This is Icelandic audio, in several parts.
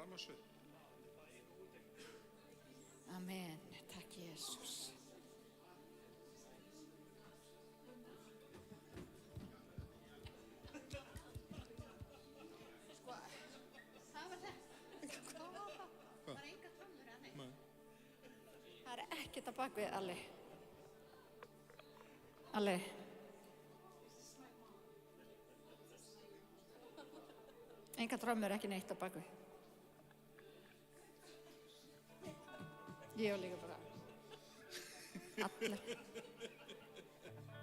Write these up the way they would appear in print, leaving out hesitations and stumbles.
framasvið. Amen. Takk Jesus. Það er ekkert að bak við, Alli. Alli. Enga trommur, ekki neitt á bak við. Ég og líka bara. Allir.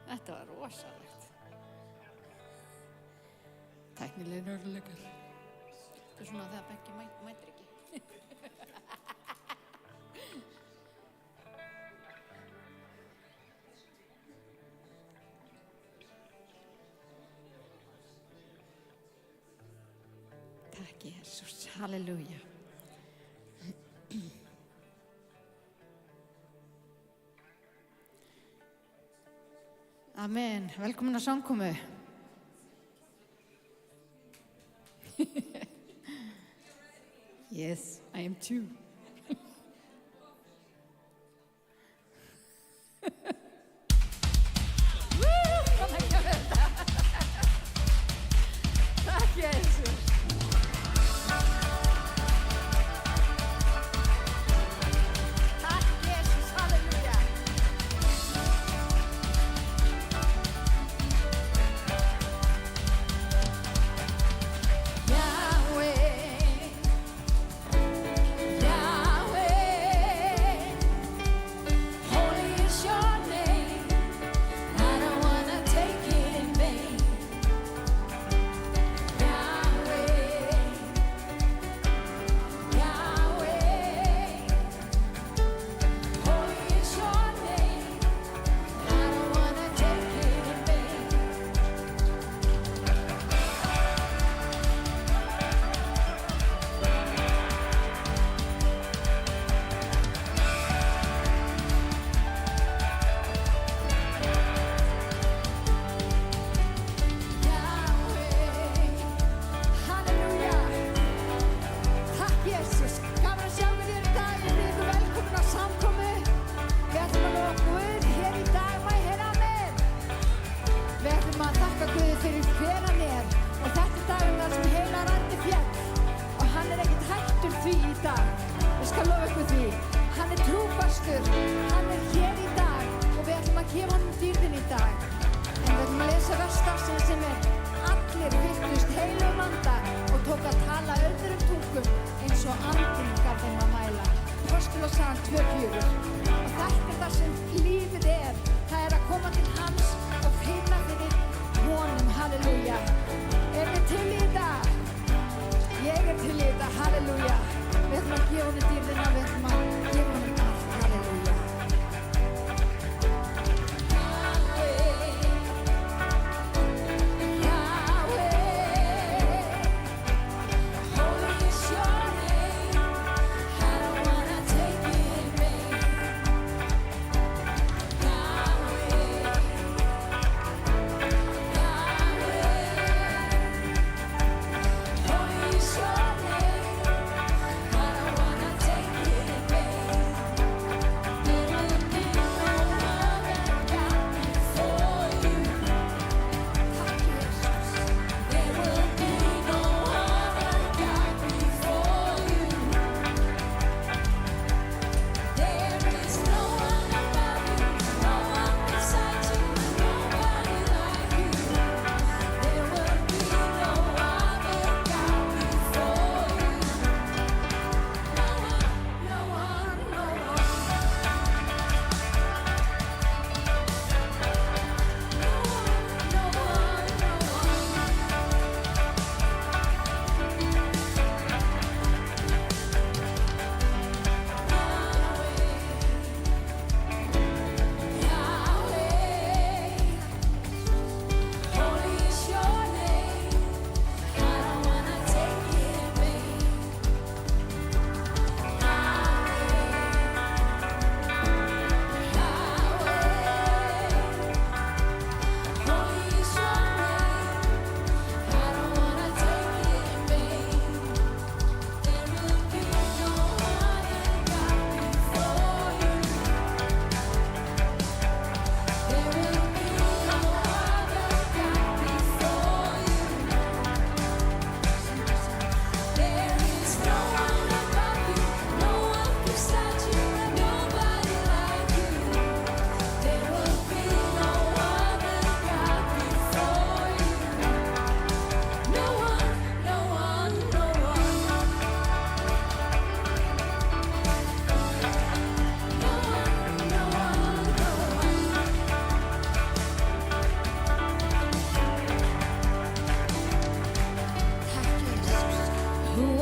Þetta var rosalegt. Tæknilegir nörðuleikar. Þetta er svona þegar Beggi mætir ekki. Takk Jesus, halleluja. Amen, velkomin að samkomu. Yes, I am too. Takk Jesus. Take it away.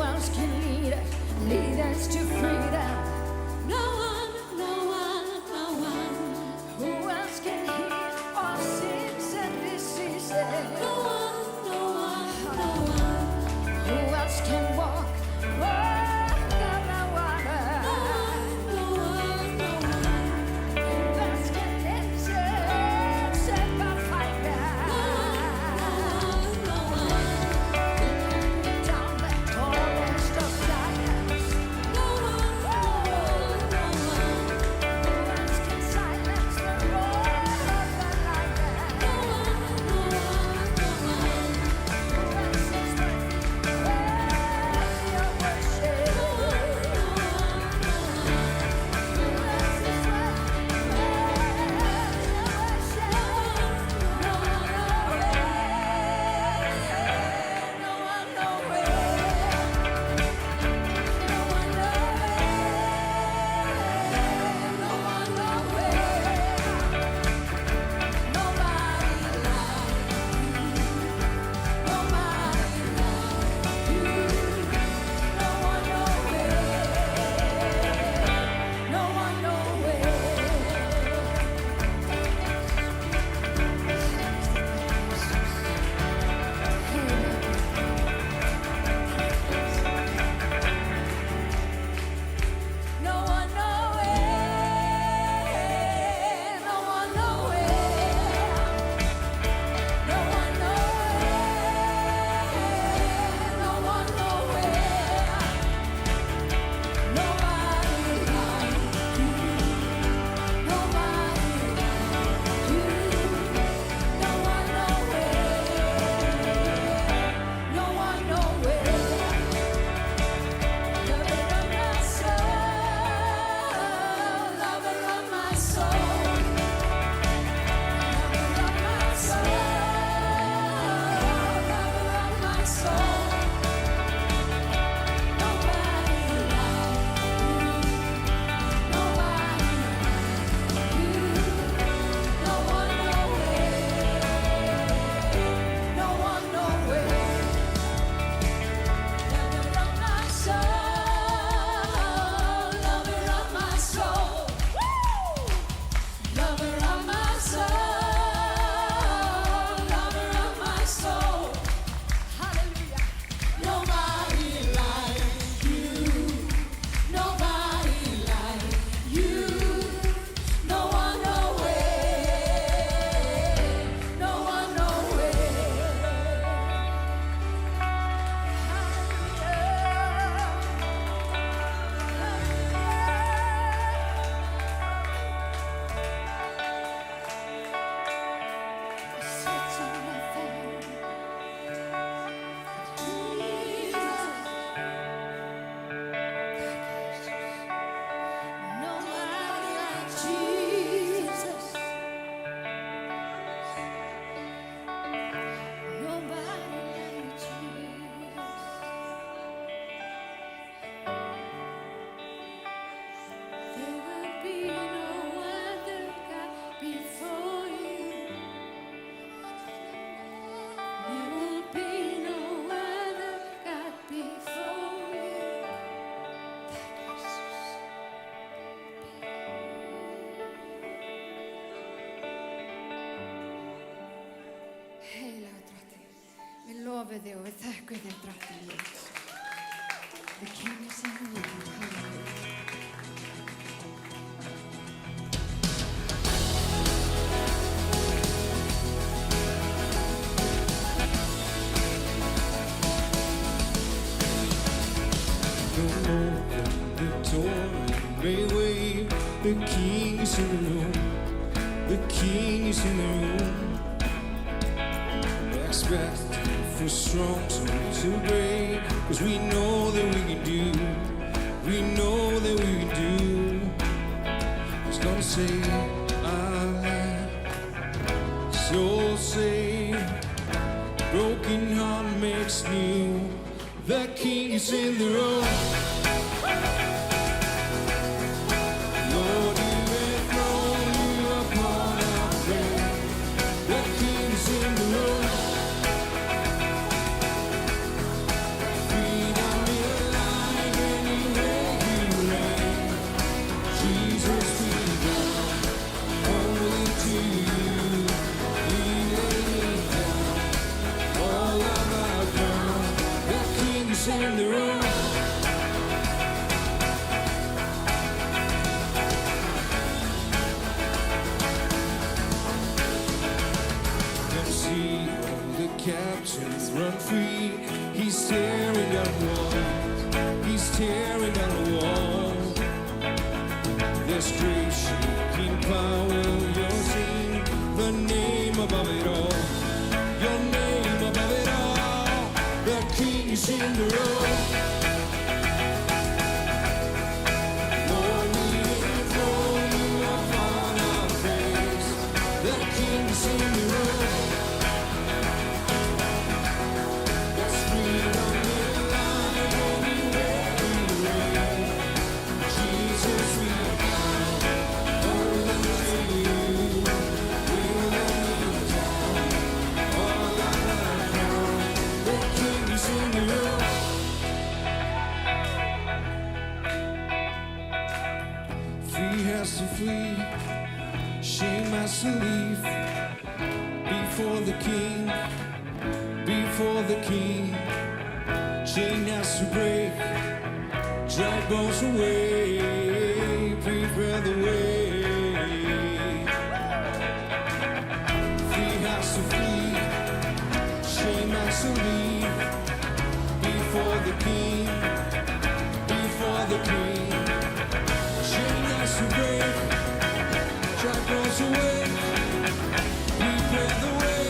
else can lead us to freedom? No one, no one, no one. Who else can heal our sins and diseases? No one, no one, no one. Who else can walk on the water? No one, no one. Who else can cleanse us and by fire? No one. Down the tallest of giants. No one, no one, no one. Who else can silence the roar of the lion? No one, no one, no one. Who else is worthy of worship? Who else is lofum þig og við þökkum þig, drottinn Jesús. The King is in the room. Hallelujah. Open the door and make way. The King is in the room. The King is in the room. Expecting for strong souls to break, 'cause we know that we can do. We know that we can do. He's gonna save our life. Soul saved. Broken heart makes new. The King is in the room. Lord, you enthroned you upon our praise. The King is in the room. Freedom in is in the room. Come see all the captives run free. He's tearing down walls. He's tearing down the wall. There's great shaking power. You're seeing the name above it all. Your name above it all. The King is in the room. Lord, we enthrone you upon our praise. The King is in the room. There's freedom in life anywhere we reign. Jesus, we bow unto you. We'll lay down all our crown. The King is in the room. Fear has to flee, shame has to leave. Before the King, before the King, chain has to break, dry bones away, prepare the way. Fear has to flee, shame has to leave. Before the King, before the King, chain has to break, dry bones away, prepare the way.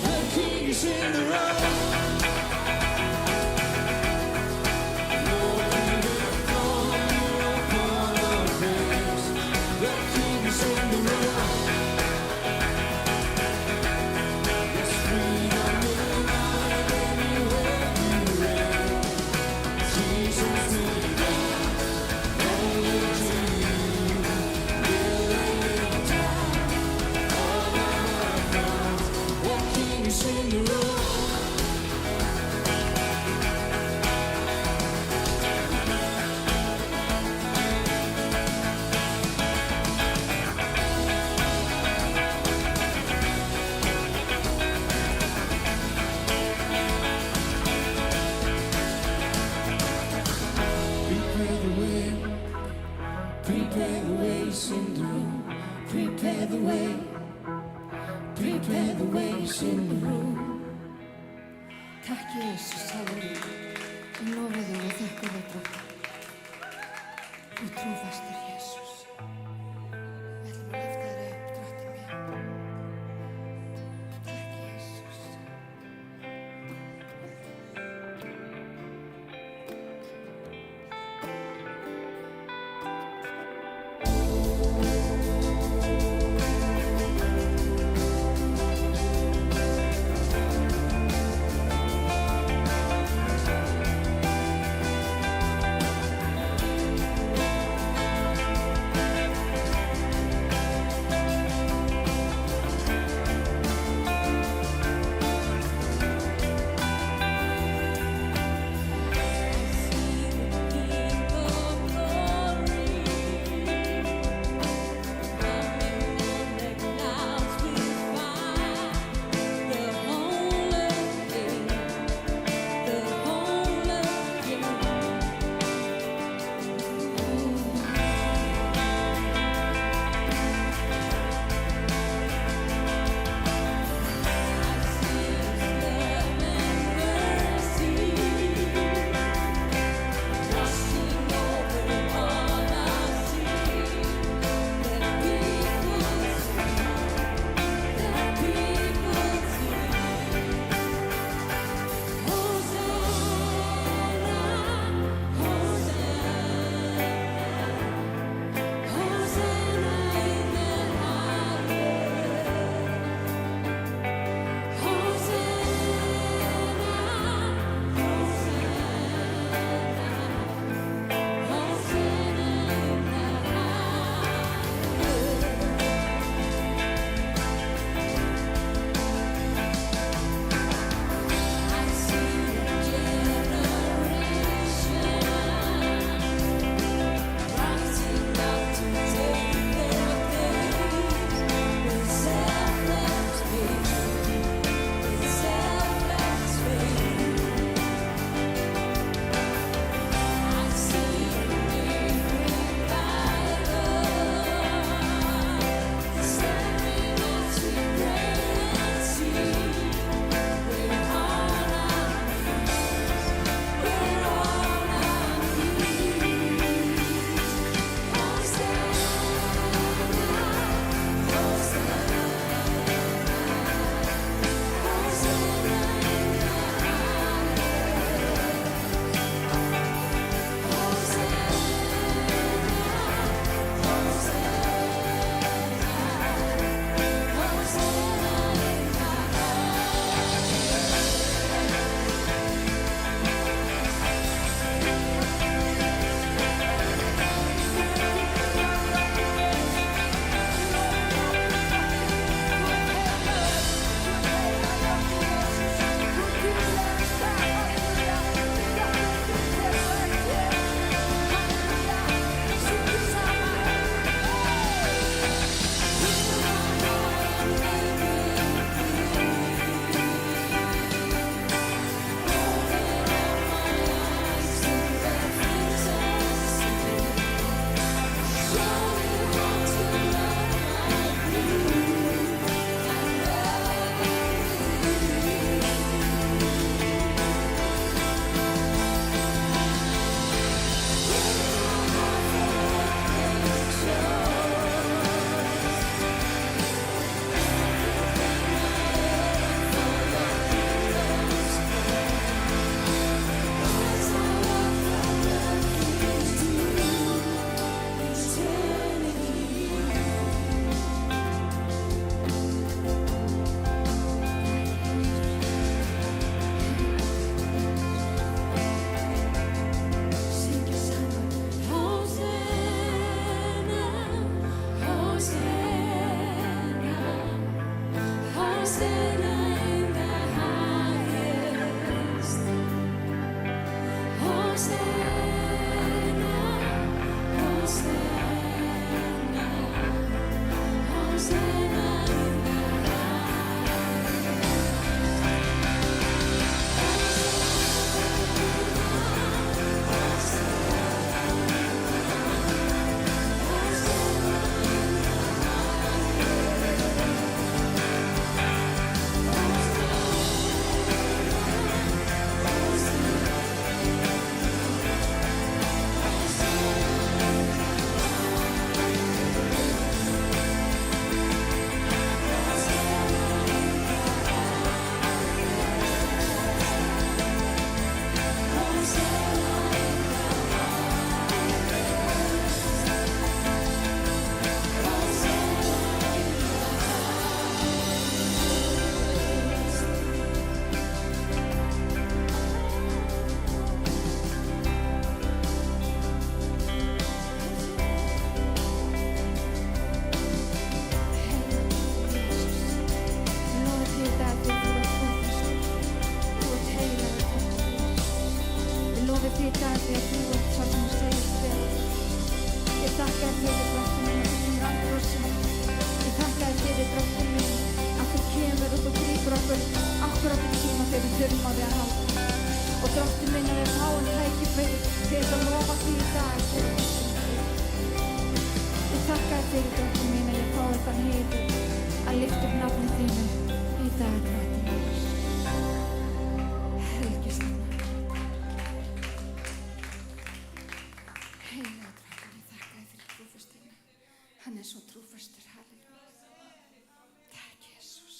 The King is in the room. Lord, we enthrone you upon our praise. The King is in the room. There's freedom in life anywhere you reign. Jesus, we bow only to you. We'll lay down all our crowns. The King is in the room. Prepare the way, prepare the ways in the room. Prepare the way, prepare the ways in the room. Takk Jesus, halleluja. Ég lofa þig og þakka þig drottni. Þú trúfastur Jesus. Við ætlum að lyfta þér upp, drottni minn. Takk Jesus. í dag því að þú ert sá sem þú segist vera. Ég þakka þér fyrir drottin minn að þú kemur aftur á sig. Ég þakka þér fyrir drottin minn að þú kemur og þú grípur okkur akkurat í tíma þegar við þurfum á því að halda. Og drottin minn að við fáum tækifæri til þess að lofa því í dag. Ég þakka þér fyrir drottin minn að ég fái þann heiður að lyfta upp nafni þínu í dag, drottin minn. Helgist þarna. Heiða, drottin, ég þakka þér fyrir trúfastina. Hann er svo trúfastur, halleluja. Takk, Jesús.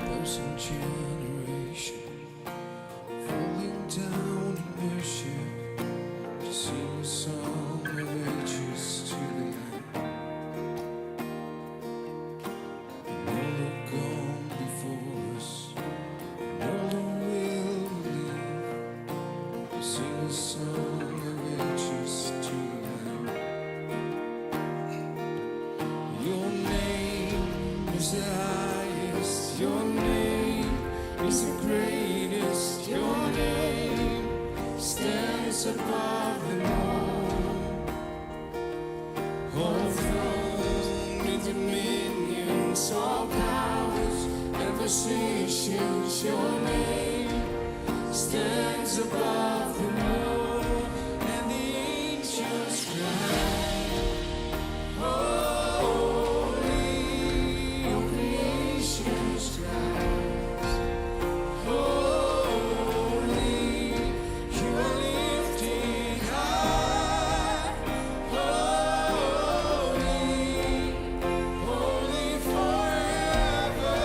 Thousand generation falling down in worship to sing a song of ages to the Lamb. And all have gone before us, and all who will believe to sing a song of ages to the Lamb. Your name is the highest. Your name is the greatest. Your name stands above them all thrones and dominions, all powers and positions. Your name stands above them all, and the angels cry, holy, all creations cries, holy, you are lifted high, holy, holy forever.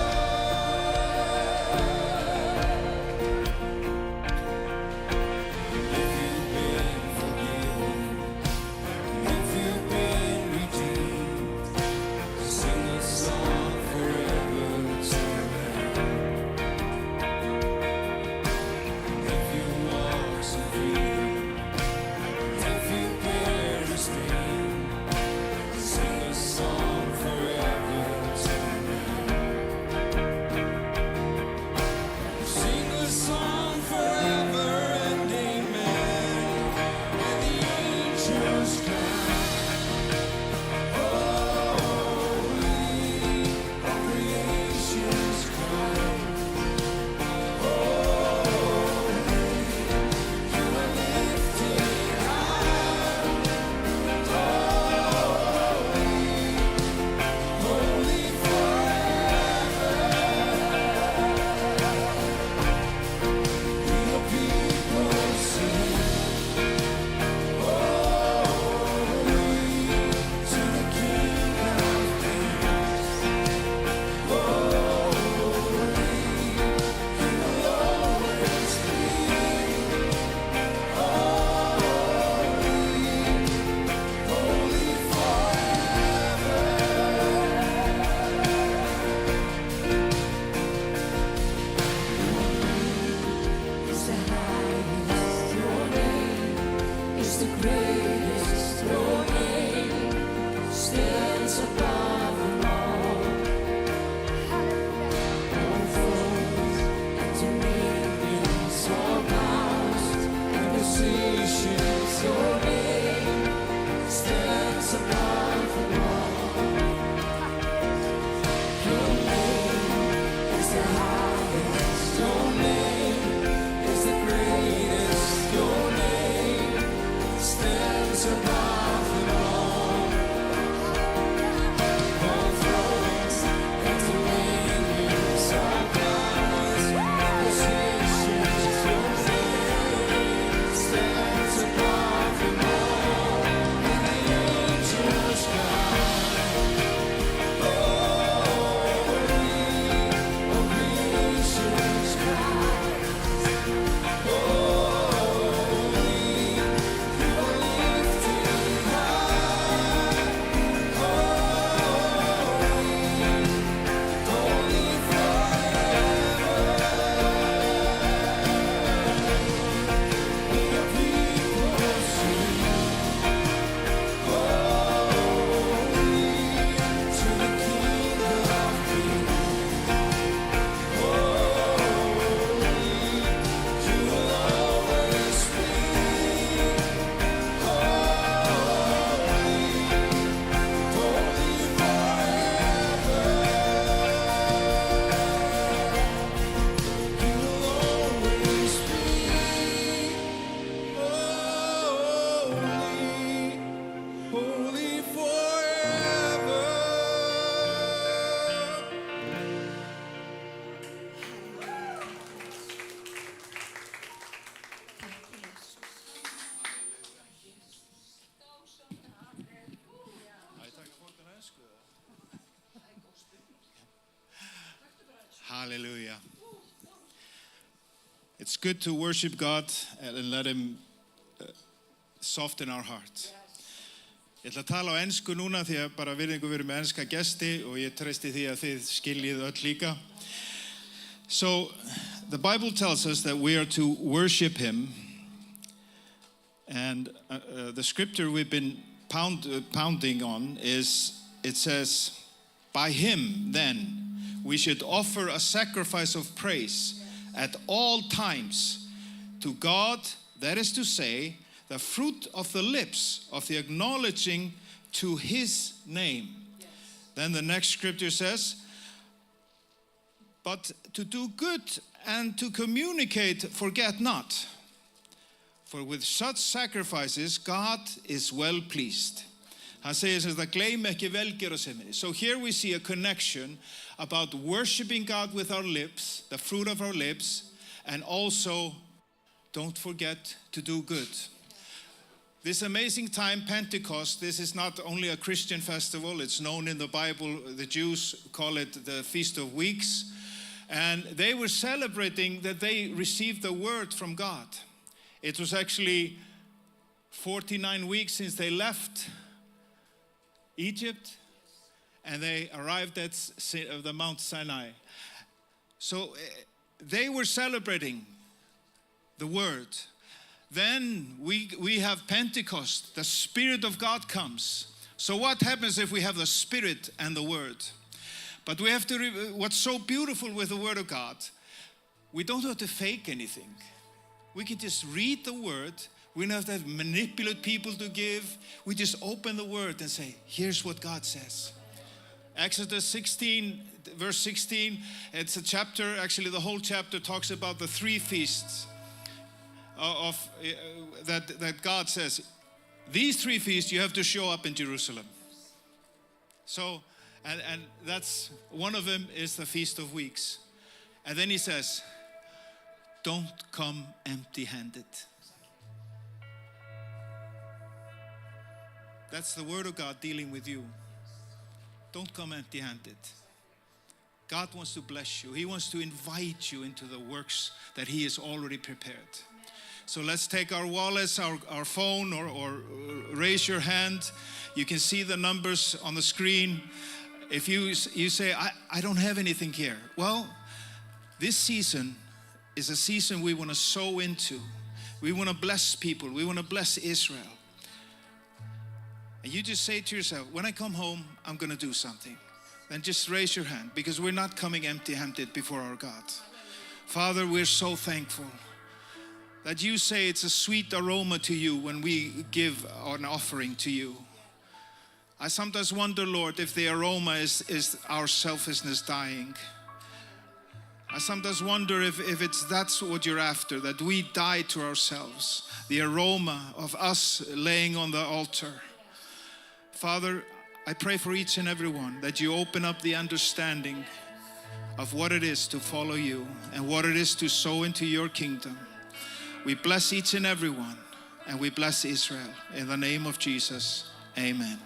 good to worship God and let Him soften our heart. Ég ætla að tala á ensku núna því að bara virðingu við erum með enska gesti og ég treysti því að þið skiljið öll líka. So, the Bible tells us that we are to worship Him, and the scripture we've been pounding on is, it says, by Him then we should offer a sacrifice of praise at all times to God, that is to say, the fruit of the lips of the acknowledging to His name. Yes. Then the next scripture says, but to do good and to communicate, forget not. For with such sacrifices, God is well pleased. Hann segir sem það gleym ekki velgjörðarseminni. So here we see a connection about worshiping God with our lips, the fruit of our lips, and also don't forget to do good. This amazing time, Pentecost, this is not only a Christian festival, it's known in the Bible, the Jews call it the Feast of Weeks, and they were celebrating that they received the word from God. It was actually 49 weeks since they left Egypt, and they arrived at the Mount Sinai. So they were celebrating the word. Then we have Pentecost. The Spirit of God comes. So what happens if we have the Spirit and the Word? But we have to, what's so beautiful with the Word of God, we don't have to fake anything. We can just read the Word. We don't have to manipulate people to give. We just open the Word and say, here's what God says. Exodus 16, verse 16, it's a chapter, actually the whole chapter talks about the three feasts that God says, these three feasts you have to show up in Jerusalem. So, and that's, one of them is the Feast of Weeks. And then he says, don't come empty-handed. That's the word of God dealing with you. Don't come empty-handed. God wants to bless you. He wants to invite you into the works that He has already prepared. So let's take our wallets, our phone, or raise your hand. You can see the numbers on the screen. If you say, I don't have anything here. Well, this season is a season we want to sow into. We want to bless people. We want to bless Israel. And you just say to yourself, when I come home, I'm going to do something. Then just raise your hand, because we're not coming empty-handed before our God. Father, we're so thankful that you say it's a sweet aroma to you when we give an offering to you. I sometimes wonder, Lord, if the aroma is our selfishness dying. I sometimes wonder if that's what you're after, that we die to ourselves, the aroma of us laying on the altar. Father, I pray for each and every one that you open up the understanding of what it is to follow you and what it is to sow into your kingdom. We bless each and every one, and we bless Israel. In the name of Jesus, amen.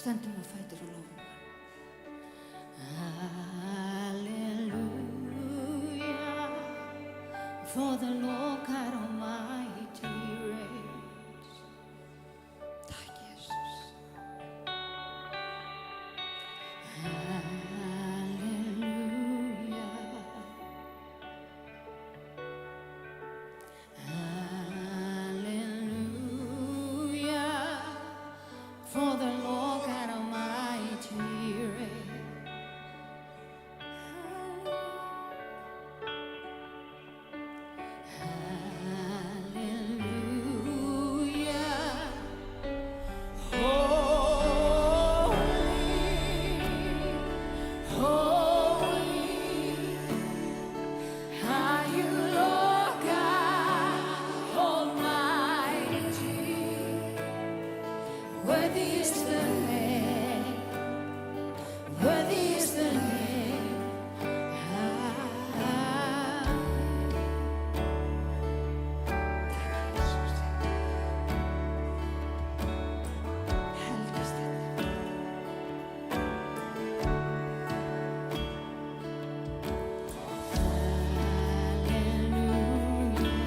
Stöndum á fætur og lofum hann. Hallelujah, for the Lord God Almighty reigns. Takk, Jesus. Hallelujah, hallelujah, for the Lord God Almighty reigns. Hallelujah, holy are you, Lord God Almighty. Worthy is the Lamb, worthy is the Lamb. Helgast þetta. Hallelujah,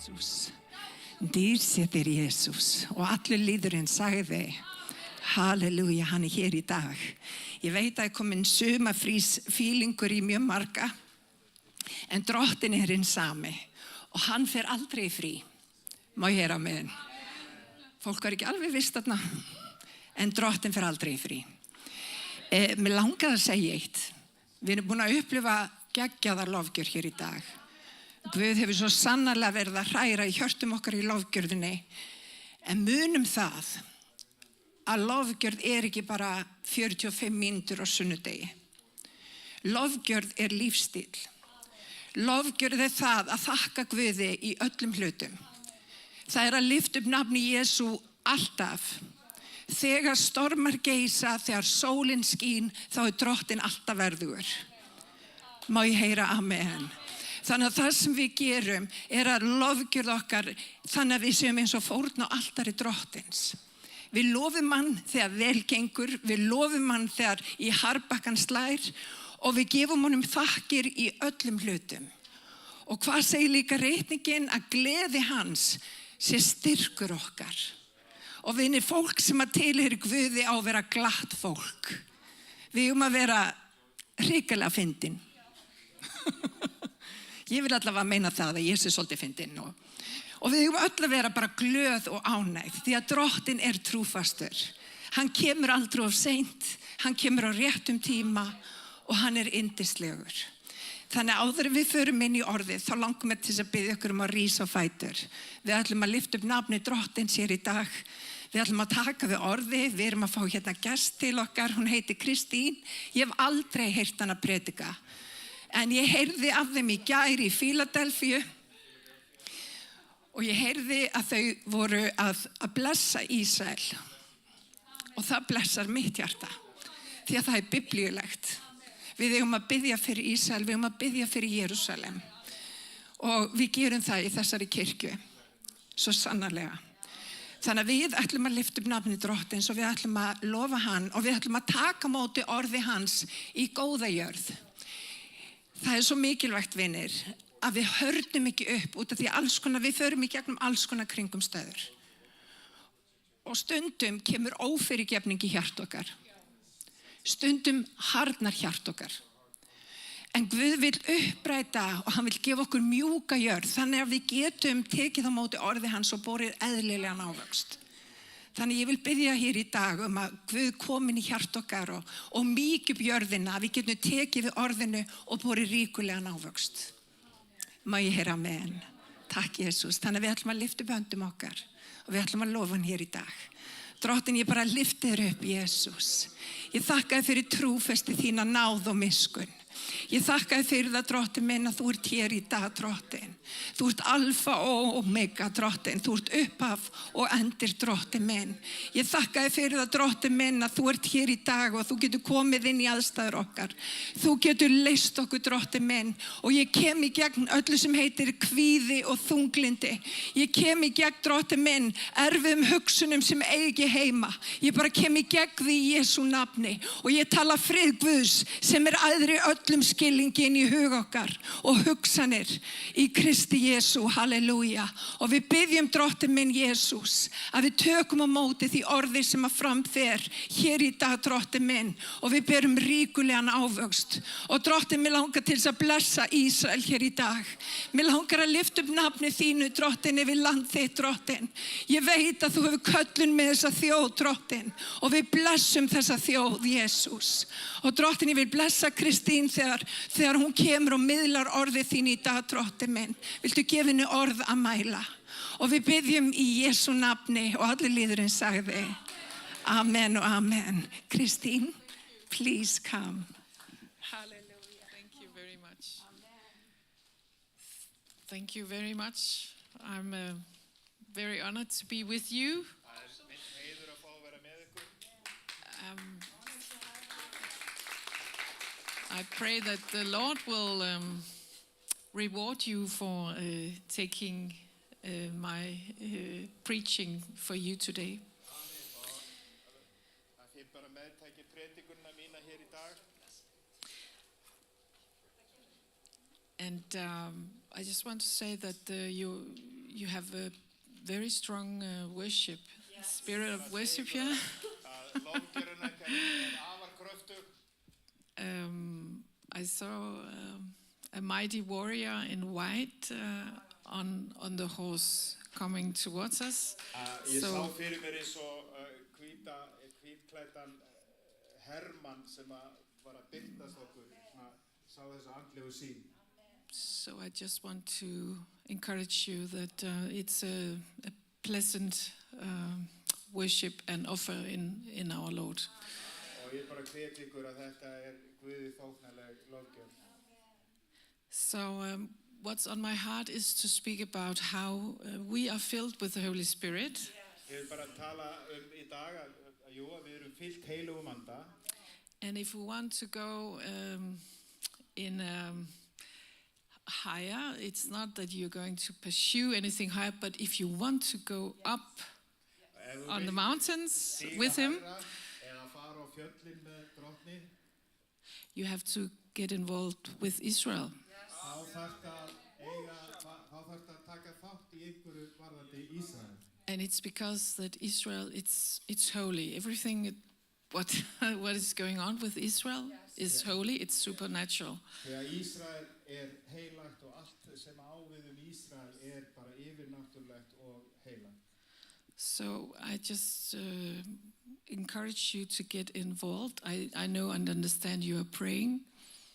Jésús. Dýr sé þér Jésús. Og allur líðurinn sagði, halleluja, hann er hér í dag. Ég veit að komin sumarfrís fílingur í mjög marga, en drottin er hinn sami og hann fer aldrei í frí. Má ég heyra með henn? Fólk var ekki alveg vist þarna, en drottin fer aldrei í frí. Mér langaði að segja eitt. Við erum búin að upplifa geggjaðar lofgjör hér í dag. Guð hefur svo sannarlega verið að hræra í hjörtum okkar í lofgjörðinni, en munum það að lofgjörð er ekki bara 45 mínútur á sunnudegi. Lofgjörð er lífstíl. Lofgjörð er það að þakka Guði í öllum hlutum. Það er að lyfta upp nafni Jesú alltaf. Þegar stormar geisa, þegar sólin skín, þá er drottin alltaf verðugur. Má ég heyra amen. Þannig að það sem við gerum er að lofgjörð okkar, þannig að við séum eins og fórn á altari drottins. Við lofum hann þegar vel gengur, við lofum hann þegar í harðbakkan slær og við gefum honum þakkir í öllum hlutum. Og hvað segir líka reikningin? Að gleði hans sé styrkur okkar. Og við erum fólk sem að tilheyra Guði á að vera glatt fólk. Við erum að vera hrikalega fyndin. Ég vil allavega meina það að Jesús er svolítið fyndin og við erum öll að vera bara glöð og ánægð því að drottin er trúfastur. Hann kemur aldrei of seint, hann kemur á réttum tíma og hann er yndislegur. Þannig áður en við förum inn í orðið þá langum við til að biðja ykkur að rísa á fætur. Við ætlum að lyfta upp nafni drottins hér í dag. Við ætlum að taka við orði, við erum að fá hérna gest til okkar, hún heitir Kristín. Ég hef aldrei heyrt hana predika, en ég heyrði af þeim í gær í Fíladelfíu og ég heyrði að þau voru að blessa Ísrael og það blessar mitt hjarta því að það er biblíulegt. Við eigum að biðja fyrir Ísrael, við eigum að biðja fyrir Jerúsalem og við gerum það í þessari kirkju, svo sannarlega. Þannig að við ætlum að lyfta upp nafni drottins og við ætlum að lofa hann og við ætlum að taka móti orði hans í góða jörð. Það er svo mikilvægt, vinir, að við hörnum ekki upp út af því við förum í gegnum alls konar kringumstæður. Og stundum kemur ófyrirgefning í hjart okkar. Stundum harðnar hjart okkar. En Guð vill uppræta og hann vill gefa okkur mjúka jörð þannig að við getum tekið á móti orði hans og borið eðlilegan ávöxt. Þannig ég vil biðja hér í dag að Guð komin í hjart okkar og mýki upp jörðina, að við getum tekið við orðinu og borið ríkulegan ávöxt. Má ég heyra amen. Takk Jesús. Þannig að við ætlum að lyfta upp höndum okkar og við ætlum að lofa hann hér í dag. Drottin, ég bara lyfti þér upp, Jesús. Ég þakka þér fyrir trúfesti þína náð og miskunn. Ég þakka þér fyrir það, drottin minn, að þú ert hér í dag, drottin. Þú ert alfa og omega, drottin. Þú ert upphaf og endir, drottin minn. Ég þakka þér fyrir það, drottin minn, að þú ert hér í dag og þú getur komið inn í aðstæður okkar. Þú getur leyst okkur, drottin minn. Og ég kem í gegn öllu sem heitir kvíði og þunglindi. Ég kem í gegn, drottin minn, erfiðum hugsunum sem eigi heima. Ég bara kem í gegn því í Jesú nafni. Og ég tala frið Guðs sem er æðri öllum skilningin í hug okkar og hugsanir í Kristi Jesú, halleluja. Og við biðjum, drottin minn Jesús, að við tökum á móti því orði sem að framfer hér í dag, drottin minn, og við berum ríkulegan ávöxt. Og drottin, mér langar til þess að blessa Ísrael hér í dag. Mér langar að lyfta upp nafni þínu, drottin, yfir land þitt, drottin. Ég veit að þú hefur köllun með þessa þjóð, drottin, og við blessum þessa þjóð, Jesús. Og drottin, ég vil blessa Kristín þegar hún kemur og miðlar orðið þín í dag, drottin minn. Viltu gefa henni orð að mæla? Og við biðjum í Jesú nafni og allir líðurinn sagði amen og amen. Kristín, please come. Hallelujah. Thank you very much. Thank you very much. I'm very honored to be with you. I pray that the Lord will reward you for taking my preaching for you today. And I just want to say that you have a very strong worship, spirit of worship here. Að lofgjörun ykkar afar kröftug. I saw a mighty warrior in white on the horse coming towards us. Ég sá So, fyrir mér eins og hvítklæddan hermann sem var að byrtast okkur, sá þessa andlegu sýn. so I just want to encourage you that it's a pleasant worship and offer in our Lord. Og ég bara hvet ykkur að þetta Guði þóknanleg lofgjörn. So what's on my heart is to speak about how we are filled with the Holy Spirit. Ég vil bara tala í dag að jú, að við erum fyllt heilugum anda. And if we want to go in higher, it's not that you're going to pursue anything higher, but if you want to go up on the mountains with Him, Eða fara á fjöllin með drottni, you have to get involved with Israel. þá þarftu að taka þátt í einhverju varðandi Ísrael. And it's because that Israel, it's holy. Everything, what is going on with Israel is holy. It's supernatural. Þegar Ísrael heilagt og allt sem á við Ísrael bara yfirnáttúrulegt og heilagt. So I just encourage you to get involved. I know and understand you are praying.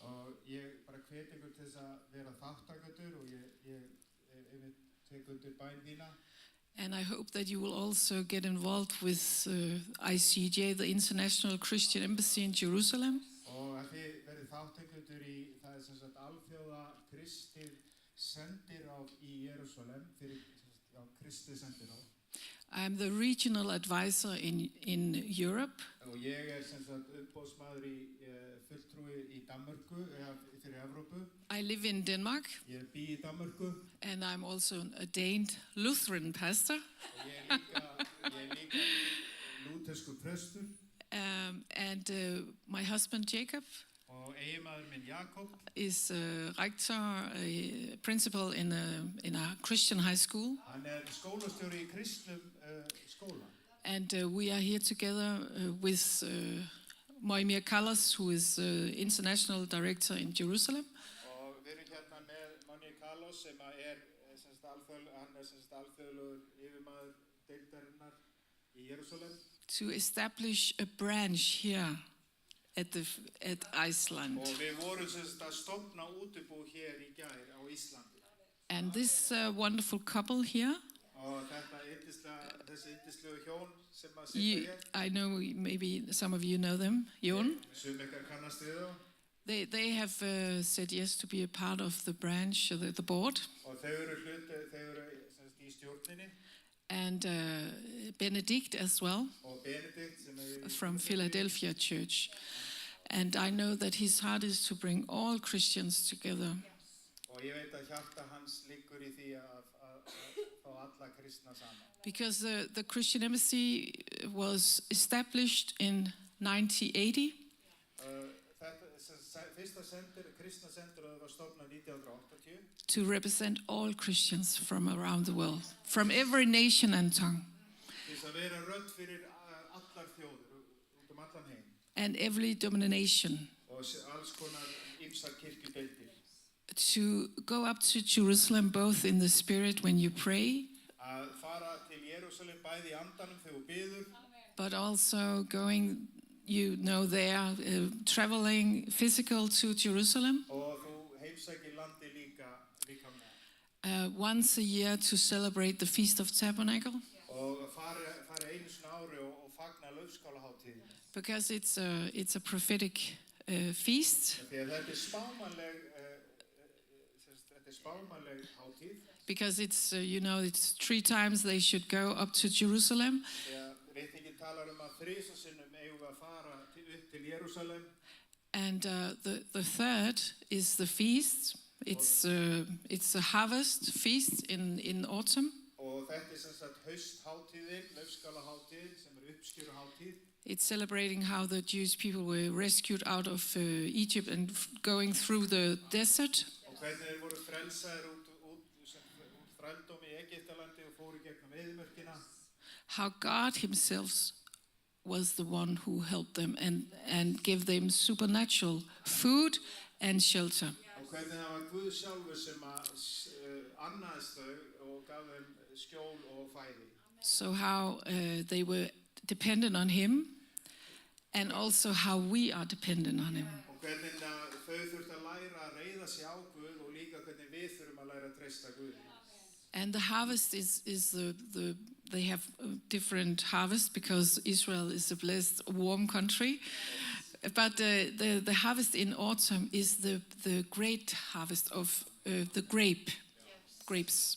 Og ég bara hvet ykkur til þess að vera þáttakatur og ég tek undir bæn þína. And I hope that you will also get involved with ICJ, the International Christian Embassy in Jerusalem. Og að þið verið þáttakatur í það sem sagt alþjóða kristið sendiráð í Jerúsalem fyrir kristið sendiráð. I'm the regional advisor in Europe. Og ég sem sagt umboðsmaður í fulltrúi í Danmörku fyrir Evrópu. I live in Denmark. Ég bý í Danmörku. And I'm also an ordained Lutheran pastor. Og ég líka lúterskur prestur. And my husband Jacob Og eiginmaður minn Jakob is a rector, a principal in a Christian high school. hann skólastjóri í kristnum skóla. And we are here together with Moimir Kallas, who is international director in Jerusalem. Og við erum hérna með Moimir Kallas sem hann alþjóðlegur yfirmaður deildarinnar í Jerúsalem. To establish a branch here at Iceland. Og við vorum að stofna útibú hér í gær á Íslandi. And this wonderful couple here, Og þessi yndislegu hjón sem að sitja hér. I know maybe some of you know them, Jon. Sum ykkar kannast við þá. They have said yes to be a part of the branch, the board. Og þau eru í stjórninni. And Benedict as well, Og Benedikt sem from Philadelphia Church. And I know that his heart is to bring all Christians together. Og ég veit að hjarta hans liggur í því að fá alla kristna saman. Because the Christian Embassy was established in 1980. Fyrsta kristna sendiráð var stofnað 1980 To represent all Christians from around the world, from every nation and tongue, til þess að vera rödd fyrir allar þjóðir út allan heim and every denomination, og alls konar ýmsar kirkjudeildir. to go up to Jerusalem both in the spirit when you pray, Að fara til Jerúsalem bæði í andanum þegar þú biður, but also going, there, traveling physical to Jerusalem og þú heimsækir landi líka með. once a year to celebrate the Feast of Tabernacle, Og fara einu sinni ári og fagna laufskálahátíðinni. because it's a prophetic feast, Því að þetta er spámanleg hátíð. because it's, it's 3 times they should go up to Jerusalem. Þegar réttingin talar að þrisvar sinnum eigum við að fara upp til Jerúsalem. And the third is the feast. It's a harvest feast in autumn. Og þetta sem sagt hausthátíðin, laufskálahátíðin sem uppskjöruhátíð. It's celebrating how the Jewish people were rescued out of Egypt and going through the desert. Og hvernig þeir voru frelsaðir út þrældóm í Egyptalandi og fóru gegnum eyðimörkina. how God Himself was the one who helped them and gave them supernatural food and shelter. Og hvernig það var Guð sjálfur sem annaðist þau og gaf þeim skjól og fæði. So how they were dependent on Him, and also how we are dependent on Him. Og hvernig þau þurftu að læra að reiða sig á Guð og líka hvernig við þurfum að læra að treysta Guði. And the harvest is they have a different harvest because Israel is a blessed, warm country. But the harvest in autumn is the great harvest of the grapes.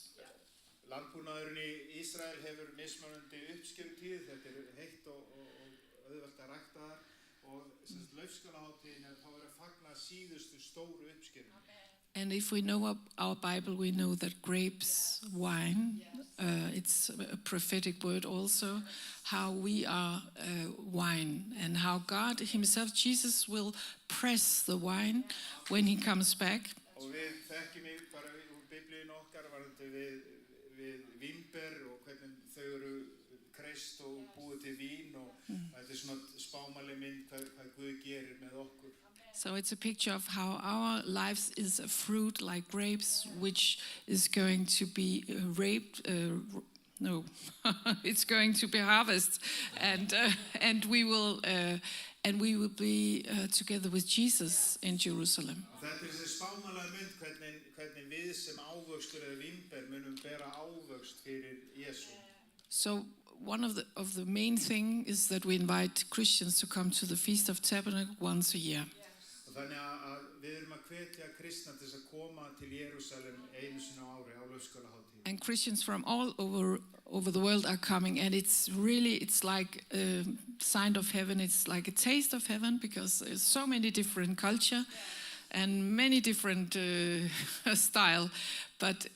Landbúnaðurinn í Ísrael hefur mismunandi uppskerutíð, þetta heitt og auðvelt að rækta þar og laufskálahátíðin þá að fagna síðustu stóru uppskeru. And if we know our Bible, we know that grapes, wine, it's a prophetic word also, how we are wine and how God Himself, Jesus, will press the wine when He comes back. Og við þekkjum bara úr Biblíun okkar varðandi við vínber og hvernig þau eru kreist og búið til vín og þetta svona spámæli mynd hvað Guð gerir með okkur. So it's a picture of how our lives is a fruit like grapes, which is going to be it's going to be harvested, and we will be together with Jesus in Jerusalem. Þetta þessi spámæli mynd hvernig við sem ávöxtur eða vínber munum bera ávöxt fyrir Jesú. So one of the main thing is that we invite Christians to come to the Feast of Tabernacle once a year. Þannig að við erum að hvetja kristna til þess að koma til Jerúsalem einu sinni á ári á laufskálahátíð. And Christians from all over the world are coming, and it's like a sign of heaven. It's like a taste of heaven because there's so many different culture and many different style, but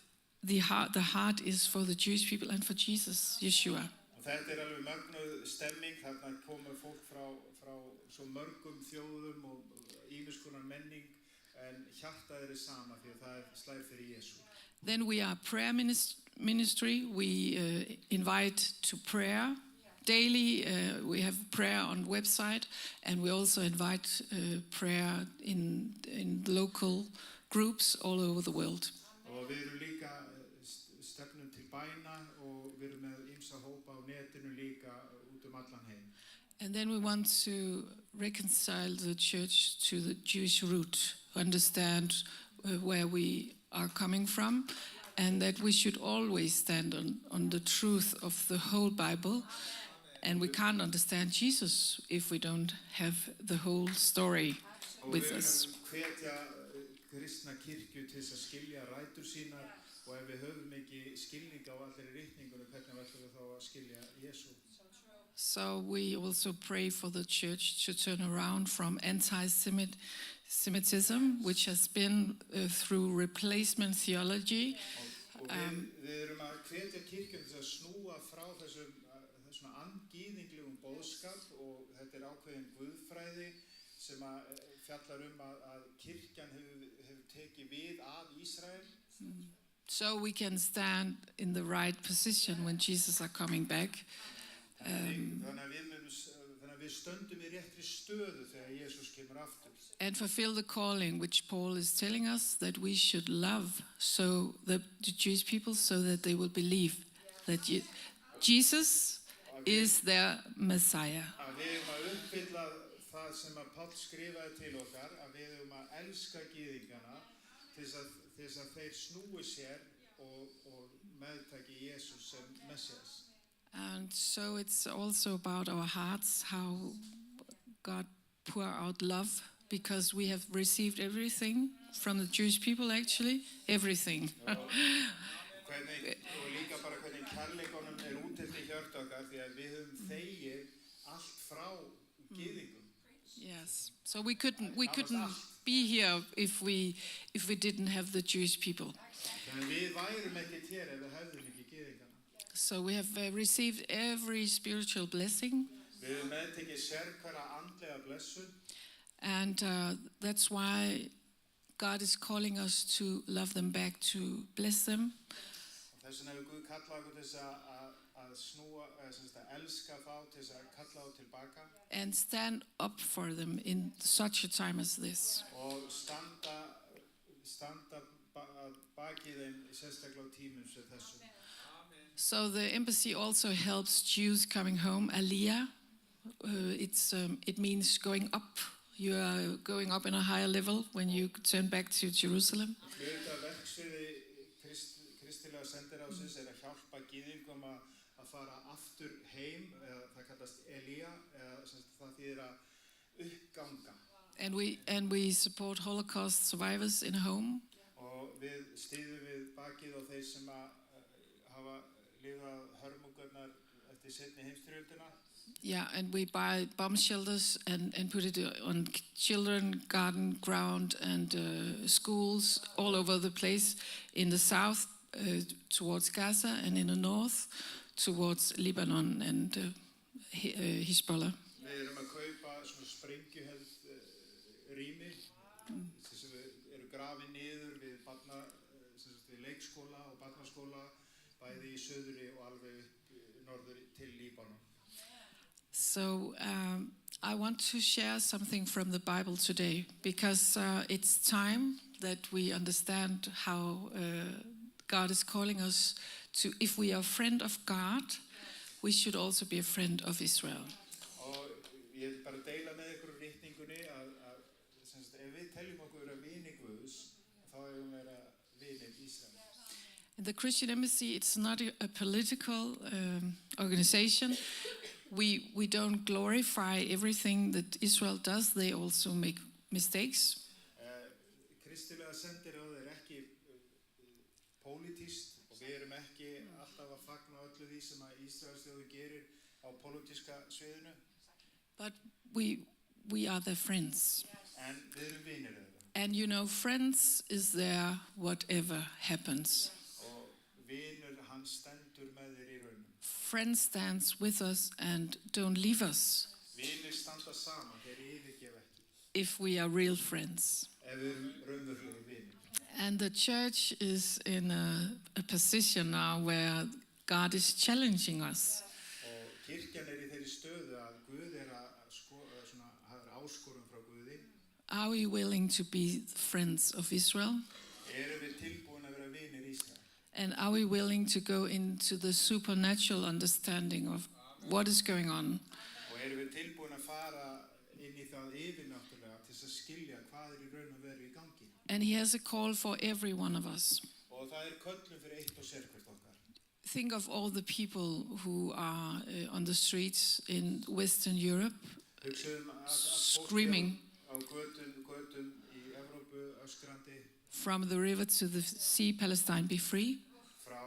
the heart is for the Jewish people and for Jesus, Yeshua. Og þetta alveg mögnuð stemming, þarna komur fólk frá svo mörgum þjóðum og ýmiskonar menning en hjartað sama því að það slær fyrir Jesú. Then we are prayer ministry. We invite to prayer daily. We have prayer on website, and we also invite prayer in local groups all over the world. Og við erum líka stefnum til bæna og við erum með ýmsa hópa á netinu líka út allan heim. And then we want to reconcile the church to the Jewish root, understand where we are coming from, and that we should always stand on the truth of the whole Bible. And we can't understand Jesus if we don't have the whole story with us. Og við hvetja kristna kirkju til þess að skilja rætur sínar og ef við höfum ekki skilning á allri ritningunum, hvernig ætlum við þá að skilja Jesú? So we also pray for the church to turn around from anti-Semitism, which has been through replacement theology. Og við erum að hvetja kirkjum til að snúa frá þessum andgýðinglegum boðskap og þetta ákveðin guðfræði sem fjallar að kirkjan hefur tekið við af Ísrael. So we can stand in the right position when Jesus are coming back. Þannig að við stöndum í réttri stöðu þegar Jesús kemur aftur. And fulfill the calling which Paul is telling us that we should love so the Jewish people so that they will believe that Jesus is their Messiah. Að við eigum að uppfylla það sem að Páll skrifaði til okkar, að við eigum að elska gyðingana til þess að þeir snúi sér og meðtaki Jesús sem Messias. And so it's also about our hearts, how God pour out love, because we have received everything from the Jewish people, actually, everything. Og líka bara hvernig kærleikunum útdeilt í hjörtu okkar því að við höfum þegið allt frá gyðingum. Yes, so we couldn't be here if we didn't have the Jewish people. Þannig við værum ekkert hér ef við hefðum ekki gyðingana. So we have received every spiritual blessing. Við höfum meðtekið sérhverja andlega blessun. And that's why God is calling us to love them back, to bless them. Þess vegna hefur Guð kallað okkur til þess að snúa, sem sagt að elska þá, til þess að kalla þá tilbaka and stand up for them in such a time as this. og standa baki þeim sérstaklega á tímum sem þessum. So the embassy also helps Jews coming home. Aliyah, it means going up. You are going up in a higher level when you turn back to Jerusalem. Hluti af verksviði kristilega sendiráðsins að hjálpa gyðingum að fara aftur heim, það kallast Elía, það þýðir að uppganga. And we support Holocaust survivors in home. Og við styðjum við bakið á þeir sem hafa lifað hörmungarnar eftir seinni heimsstyrjöldina. Yeah, and we buy bomb shelters and put it on children, garden, ground, and schools all over the place. In the south, towards Gaza, and in the north, towards Lebanon and Hezbollah. Við erum að kaupa svona sprengjuheld rými sem eru grafin niður við leikskóla og barnaskóla bæði í söðri og alveg upp norður til Líbanon. So I want to share something from the Bible today because it's time that we understand how God is calling us to, if we are a friend of God, we should also be a friend of Israel. Og ég vil bara deila með ykkur ritningunni að ef við teljum okkur vera vini Guðs, þá eigum við vera vinir Ísrael. In the Christian Embassy, it's not a political organization. We don't glorify everything that Israel does. They also make mistakes. Kristilega sendiráð ekki pólitískt og við erum ekki alltaf að fagna öllu því sem að Ísraelsþjóð gerir á pólitíska sviðinu. But we are their friends. En við erum vinir þeirra. And you know, friends is there whatever happens. Og vinur hann stendur með þér í raunum. Friend stands with us and don't leave us Vinir standa saman, þeir yfirgefa ekki. if we are real friends. Ef við erum raunverulegir vinir. And the church is in a position now where God is challenging us. Og kirkjan í þeirri stöðu að Guð svona, það áskorun frá Guði. Are we willing to be friends of Israel? Erum við tilbúin að vera vinir Ísrael? And are we willing to go into the supernatural understanding of what is going on? Og erum við tilbúin að fara inn í það yfirnáttúrulega til að skilja hvað í raun og veru í gangi? And he has a call for every one of us. Og það köllun fyrir eitt og sérhvert okkar. Think of all the people who are on the streets in Western Europe screaming á götum í Evrópu öskrandi. From the river to the sea, Palestine be free. Frá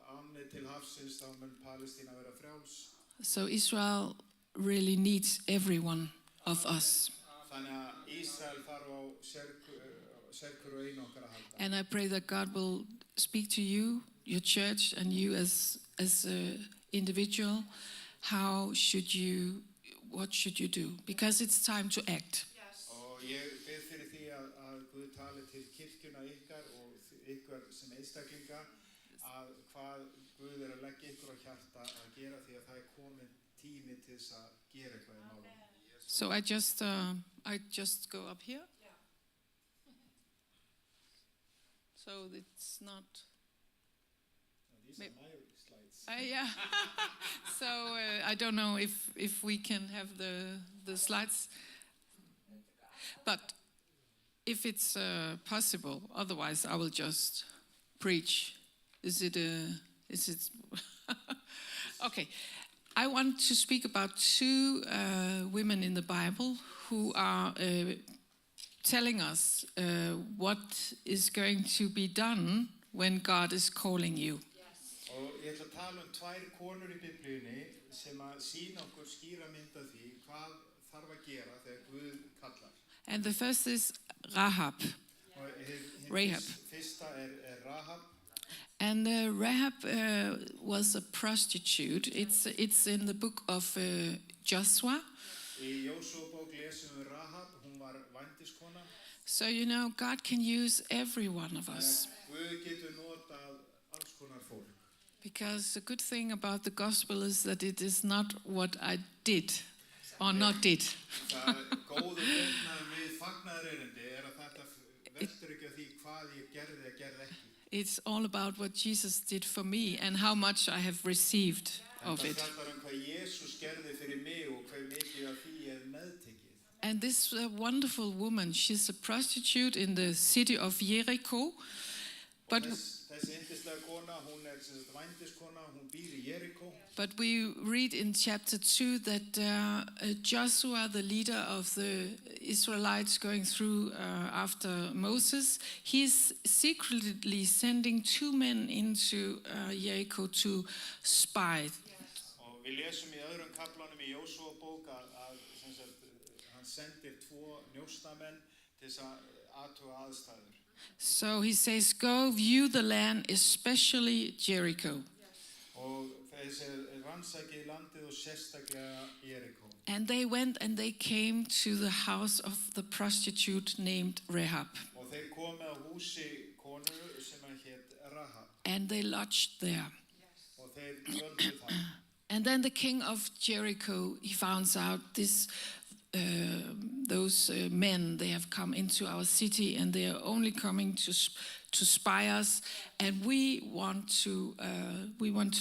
ánni til hafsins þá mun Palestína vera frjáls. So Israel really needs every one of us. Þannig að Ísrael þarf á sérhver og einu okkar að halda. And I pray that God will speak to you, your church, and you as an individual. What should you do? Because it's time to act. Og ég bið fyrir því að Guð tali til kirkjuna ykkar og ykkar sem einstaklinga að hvað Guð að leggja ykkur á hjarta að gera því að það komin tími til þess að gera eitthvað í málum. So I just go up here. So it's not. These are my slides. Yeah. So I don't know if we can have the slides, but if it's possible, otherwise I will just preach. Is it okay? I want to speak about two women in the Bible who are telling us what is going to be done when God is calling you. Og ég ætla að tala tvær konur í Biblíunni sem að sýna okkur skýra mynd af því hvað þarf að gera þegar Guð kallar. And the first is Rahab. Rahab. Fyrsta Rahab. And Rahab was a prostitute. It's in the book of Joshua. Í Jósúabók lesum við Rahab, hún var vændiskona. So you know, God can use every one of us. Guð getur notað alls konar fólk. Because the good thing about the gospel is that it is not what I did or not did. Það góðu fréttirnar við fagnaðarerindi að þetta veltur ekki á því hvað ég gerði eða gerði ekki. It's all about what Jesus did for me and how much I have received of it. Það fjallar hvað Jesús gerði fyrir mig og hve mikið af því ég hef meðtekið. And this wonderful woman, she's a prostitute in the city of Jericho. But Þessi yndislega kona, hún sem sagt vændiskona, hún býr í Jerikó. But we read in chapter 2 that Joshua, the leader of the Israelites going through after Moses, he's secretly sending 2 men into Jericho to spy. Og við lesum í öðrum kaflanum í Jósúa bók að sem sagt, hann sendir 2 njósnamenn til þess að athuga aðstæður. So he says, go view the land, especially Jericho. Og þessi rannsæki landið og sérstaklega Jerikó. And they went and they came to the house of the prostitute named Rahab. Og þeir komu á húsi konu sem hét Rahab. And they lodged there. Og þeir dvöldu þar. And then the king of Jericho, he finds out those men, they have come into our city and they are only coming to spy us, and we want to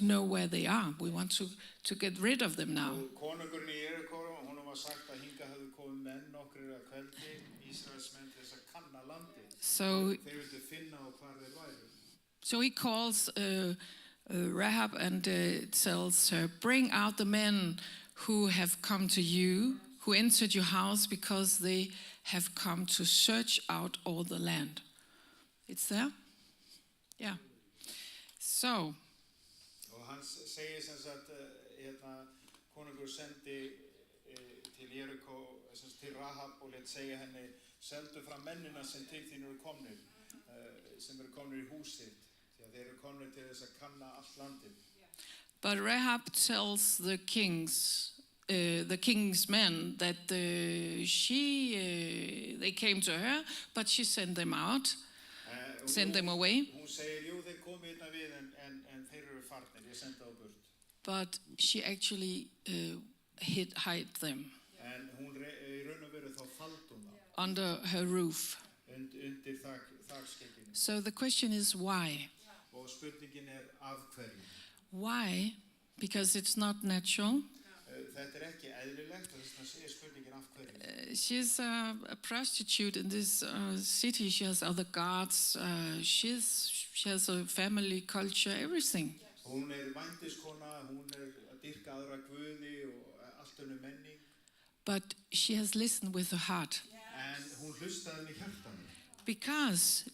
know where they are. We want to get rid of them now. Og konungurinn í Jerikó, honum var sagt að hingað hefðu komið menn nokkrir að kveldi, Ísraelsmenn til þess að kanna landið. Þeir vildu finna á hvar þeir væru. So he calls Rahab and tells her, bring out the men who have come to you, who entered your house, because they have come to search out all the land. It's there? Yeah. So. Og hann segir sem sagt, konungur sendi til Jerikó, til Rahab og lét segja henni, seldu fram mennina sem til þín eru komnir, sem eru komnir í húsið, því að þeir eru komnir til þess að kanna allt landið. But Rahab tells the king's men that they came to her, but she sent them out, sent them away. Hún segir, jú, þeir komu hérna við en þeir eru farnir, ég sendi þá burt. But she actually hid them. En hún í raun og veru þá faldi hún þá. Under her roof. Undir þakskegginu. So the question is why? Og spurningin af hverju. Why? Because it's not natural. Þetta ekki eðlilegt, þess að spurningin af hverju. She's a prostitute in this city. She has other guards. She has a family culture, everything. Hún vændiskona, hún að dyrka aðra guði og allt önnur menning. But she has listened with her heart. En hún hlustaði með hjartanu. Because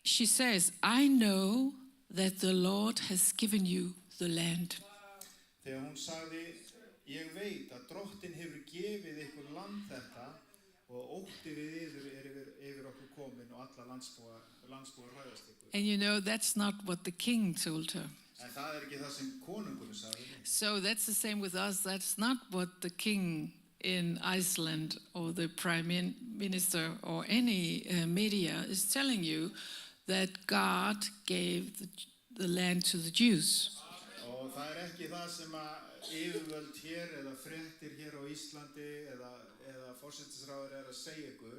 she says, I know that the Lord has given you the land. Þegar hún sagði, ég veit að Drottinn hefur gefið ykkur land þetta og ótti við yfir okkur komin og alla landsbúa ræðast ykkur. And you know, that's not what the king told her. En það ekki það sem konungurinn sagði. So that's the same with us. That's not what the king in Iceland or the prime minister or any media is telling you, that God gave the land to the Jews. Og það ekki það sem að yfirvöld hér eða fréttir hér á Íslandi eða forsætisráðherra að segja ykkur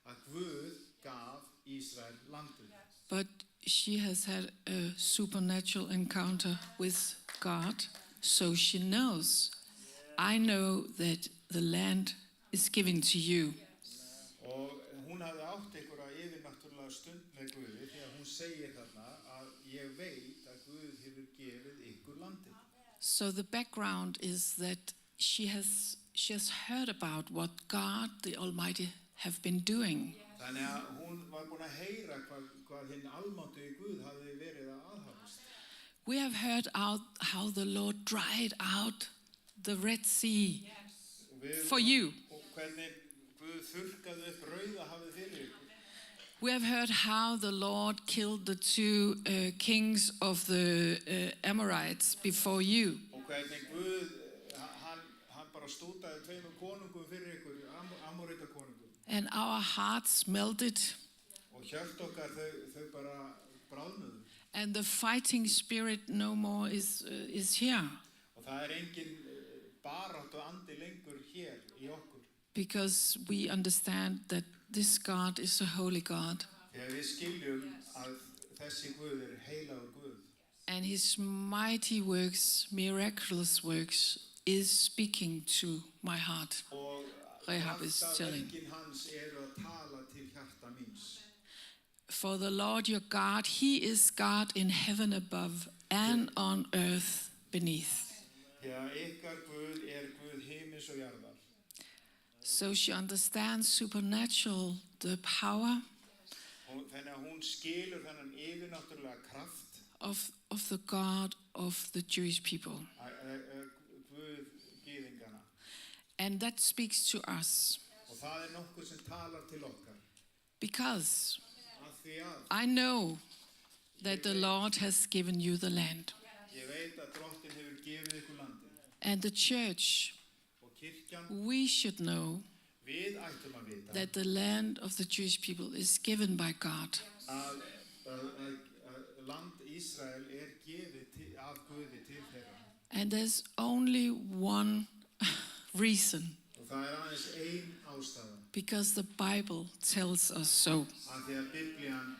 að Guð gaf Ísrael landið. But she has had a supernatural encounter with God, so she knows. I know that the land is given to you. Og hún hafði átt einhverja yfirnáttúrulega stund með Guði því að hún segir þarna að ég veit að Guð hefur gefið ykkur landið. So the background is that she has heard about what God the Almighty have been doing. Þannig að hún var búin að heyra hvað hinn almáttugi Guð hafði verið að aðhafast. We have heard how the Lord dried out the Red Sea for you. Og hvernig Guð þurrkaði upp Rauðahafið fyrir ykkur. We have heard how the Lord killed the 2 kings of the Amorites before you. Og hvernig Guð, hann bara stútaði 2 konungum fyrir ykkur, Amoritakonungum. And our hearts melted. Og hjört okkar þau bara bráðnuðu. And the fighting spirit no more is here. Og það engin baráttu andi lengur hér í okkur. Because we understand that this God is a holy God. Þegar við skiljum að þessi Guð heilagur Guð. And his mighty works, miraculous works, is speaking to my heart. Og Rahab is telling. kraftaverkin hans að tala til hjarta míns. For the Lord your God, he is God in heaven above and on earth beneath. Já, ykkar Guð Guð himins og jarðar. So she understands supernatural, the power Og þannig að hún skilur þennan yfirnáttúrulega kraft of the God of the Jewish people. Guð gyðingana. And that speaks to us. Og það nokkuð sem talar til okkar. Because Af því að I know that the Lord has given you the land. ég veit að Drottinn hefur gefið ykkur landið. And the church, Og kirkjan, we should know við ættum að vita that the land of the Jewish people is given by God. að land Ísrael gefið af Guði til þeirra. And there's only one reason, Og það aðeins ein ástæða. because the Bible tells us so. Af því að Biblían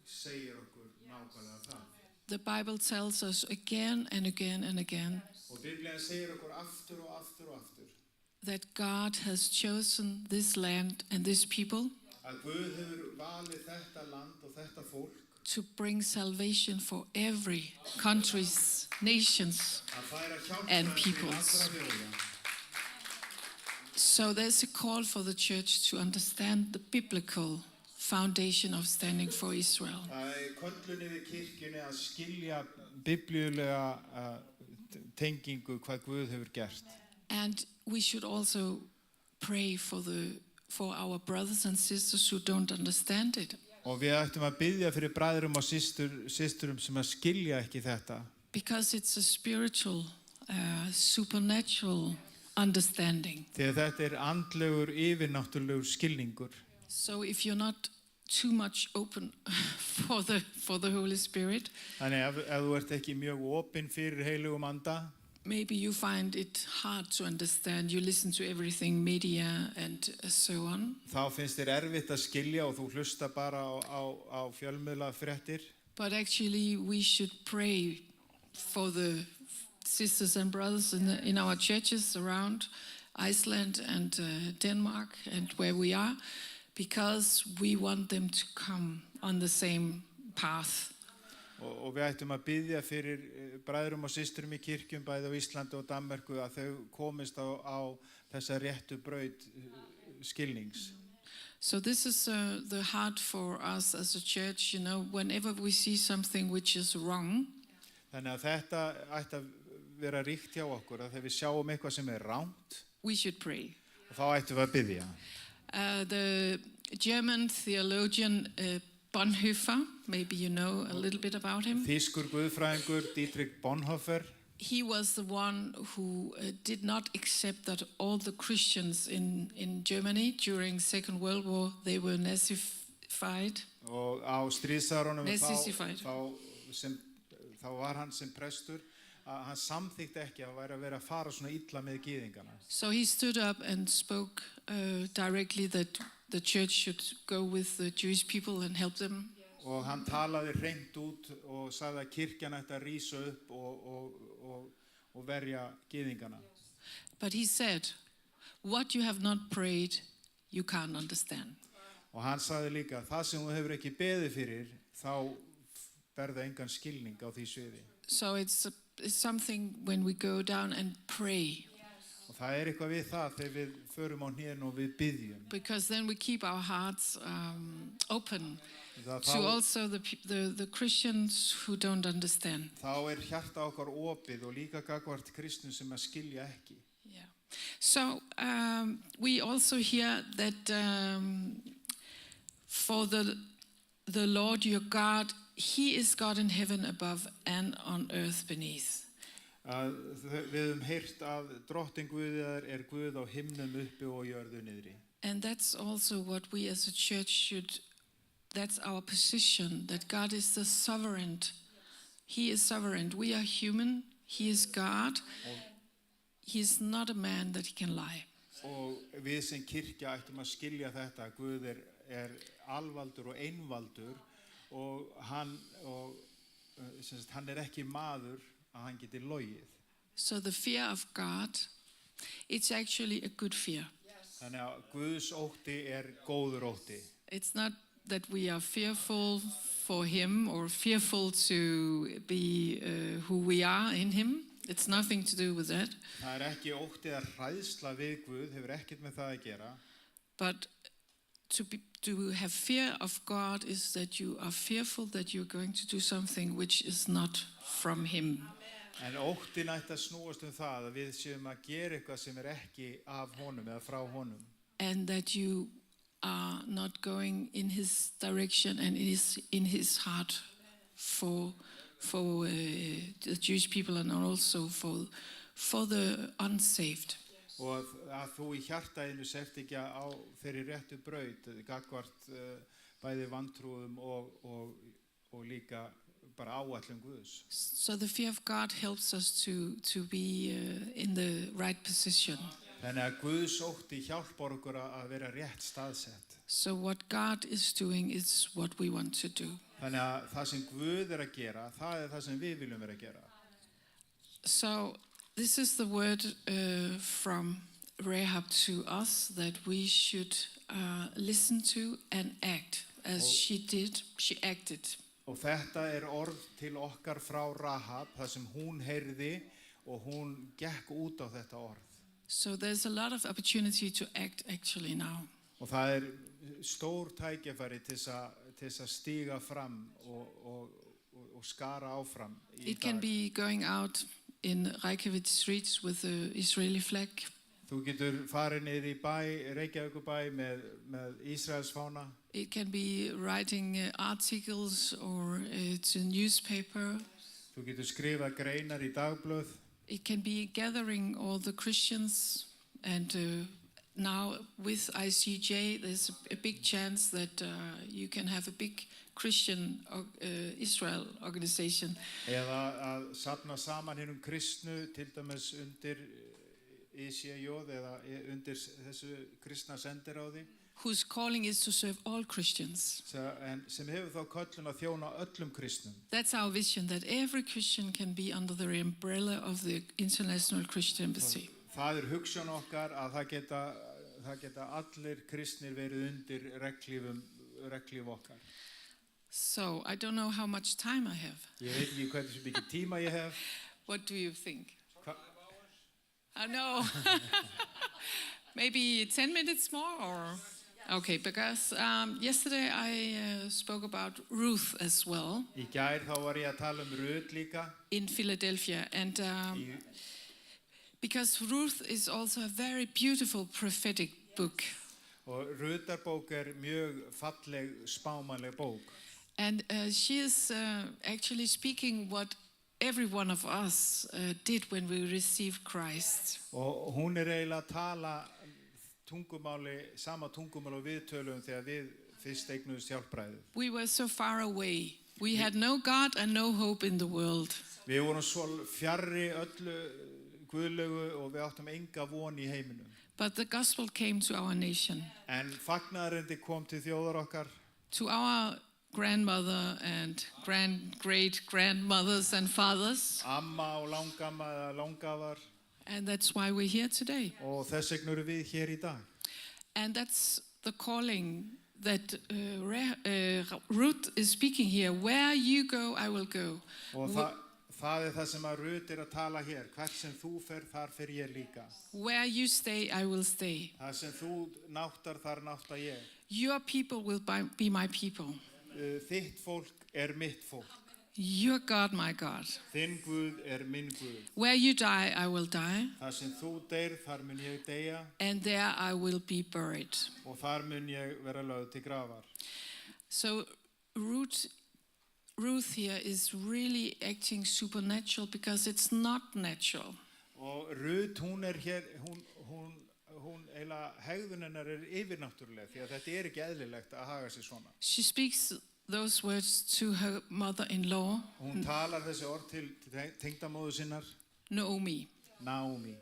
segir okkur nákvæmlega það. The Bible tells us again and again and again Og Biblían segir okkur aftur og aftur og aftur that God has chosen this land and this people að Guð hefur valið þetta land og þetta fólk to bring salvation for every countries, nations. að færa And hjálpræði til peoples. allra þjóða. So there's a call for the church to understand the biblical foundation of standing for Israel. Það köllunni við kirkjunni að skilja biblíulega tengingu hvað Guð hefur gert. And we should also pray for our brothers and sisters who don't understand it. Og við ættum að biðja fyrir bræðrum og systurum sem að skilja ekki þetta. Because it's a spiritual, supernatural understanding. Þegar þetta andlegur, yfirnáttúrulegur skilningur. So if you're not too much open for the Holy Spirit, Þannig ef þú ert ekki mjög opinn fyrir heilugum anda, maybe you find it hard to understand. You listen to everything, media and so on. þá finnst þér erfitt að skilja og þú hlusta bara á fjölmiðla fréttir. But actually we should pray for the sisters and brothers in our churches around Iceland and Denmark and where we are, because we want them to come on the same path. Og við ættum að biðja fyrir bræðrum og systurum í kirkjum bæði á Íslandi og Danmörku að þau komist á þessa réttu braut skilnings. So this is the heart for us as a church, whenever we see something which is wrong, Þannig að þetta ætti að vera ríkt hjá okkur að þegar við sjáum eitthvað sem rangt we should pray. og þá ættum við að biðja. The German theologian Bonhoeffer, maybe you know a little bit about him. Þýskur guðfræðingur Dietrich Bonhoeffer, He was the one who did not accept that all the Christians in Germany during Second World War, they were Nazified. og á stríðsárunum Nazified. þá var hann sem prestur að hann samþykti ekki að væri að vera að fara svona illa með gyðingana. So he stood up and spoke directly that the church should go with the Jewish people and help them. Og hann talaði hreint út og sagði að kirkjan ætti að rísa upp og verja gyðingana. But he said, what you have not prayed, you can't understand. Og hann sagði líka, það sem þú hefur ekki beðið fyrir, þá berða engan skilning á því sviði. So it's something when we go down and pray, Og það eitthvað við það þegar við förum á hnén og við biðjum. because then we keep our hearts open Það to also the Christians who don't understand. þá hjarta okkar opið og líka gagnvart kristnum sem að skilja ekki. Yeah. So we also hear that for the Lord your God, He is God in heaven above and on earth beneath. Við höfum heyrt að Drottinn Guðið Guð á himnum uppi og jörðu niðri. And that's also what we as a church should, that's our position, that God is the sovereign He is sovereign. We are human. He is God. He is not a man that he can lie. Og við sem kirkja ættum að skilja þetta, Guð er alvaldur og einvaldur og hann er ekki maður að hann geti logið. So the fear of God, it's actually a good fear. Þannig að Guðs ótti góður ótti. It's not that we are fearful for him or fearful to be who we are in him. It's nothing to do with that. Það ekki ótti að hræðsla við Guð, hefur ekkert með það að gera. But to have fear of God is that you are fearful that you're going to do something which is not from him. En óttin ætti að snúast það að við séum að gera eitthvað sem ekki af honum eða frá honum. And that you are not going in his direction and in his heart for the Jewish people and also for the unsaved. Og að þú í hjartaðinu sért ekki á þeirri réttu braut gagnvart bæði vantrúum og líka bara áætlun Guðs. So the fear of God helps us to be in the right position. Þannig að Guðs ótti hjálpar okkur að vera rétt staðsett. So what God is doing is what we want to do. Þannig að það sem Guð að gera, það það sem við viljum vera að gera. So this is the word from Rahab to us that we should listen to and act as she did. She acted. Og þetta orð til okkar frá Rahab, það sem hún heyrði og hún gekk út á þetta orð. So there's a lot of opportunity to act actually now. Og það stór tækifæri til að stíga fram og skara áfram í dag. It can be going out in Reykjavik streets with the Israeli flag. Þú getur farið niður í bæ, Reykjavíkurbæ með Ísraels fána. It can be writing articles or to newspaper. Þú getur skrifað greinar í dagblöð. It can be gathering all the Christians, and now with ICJ there's a big chance that you can have a big Christian Israel organization. Eða að safna saman hinum kristnu, til dæmis undir ICJ eða undir þessu kristna sendiráði. Whose calling is to serve all Christians. Sem hefur þá köllun að þjóna öllum kristnum. That's our vision, that every Christian can be under the umbrella of the International Christian Embassy. Það hugsjón okkar að það geta allir kristnir verið undir reglíf okkar. So, I don't know how much time I have. Ég veit ekki hversu mikið tíma ég hef. What do you think? I know. Maybe 10 minutes more or... Okay, because yesterday I spoke about Ruth as well. Í gær þá var ég að tala Ruth líka. In Philadelphia. And because Ruth is also a very beautiful prophetic book. Og Rutharbók mjög falleg, spámanleg bók. And she is actually speaking what every one of us did when we received Christ. Og hún eiginlega að tala tungumáli, sama tungumáli og við tölum þegar við fyrst eignuðust hjálpræðið. We were so far away. We had no God and no hope in the world. Við vorum svo fjarri öllu guðlegu og við áttum enga von í heiminum. But the gospel came to our nation. En fagnaðarindi kom til þjóðar okkar. To our grandmother and great-grandmothers and fathers. Amma og langamma eða langafar. And that's why we're here today. Og þess vegna erum við hér í dag. And that's the calling that Ruth is speaking here. Where you go, I will go. Og það það sem að Ruth að tala hér. Hvert sem þú fer, þar fer ég líka. Where you stay, I will stay. Það sem þú náttar, þar nátta ég. Your people will be my people. Þitt fólk mitt fólk. Your God, my God. Þinn Guð minn Guð. Where you die, I will die. Það sem þú deyr, þar mun ég deyja. And there I will be buried. Og þar mun ég vera lögð til grafar. So Ruth here is really acting supernatural because it's not natural. Og Ruth, hún hér, hún eiginlega hegðun hennar yfirnáttúruleg því að þetta ekki eðlilegt að haga sig svona. She speaks those words to her mother-in-law, Hún talar þessi orð til tengdamóður sinnar, Naomi. Naomi.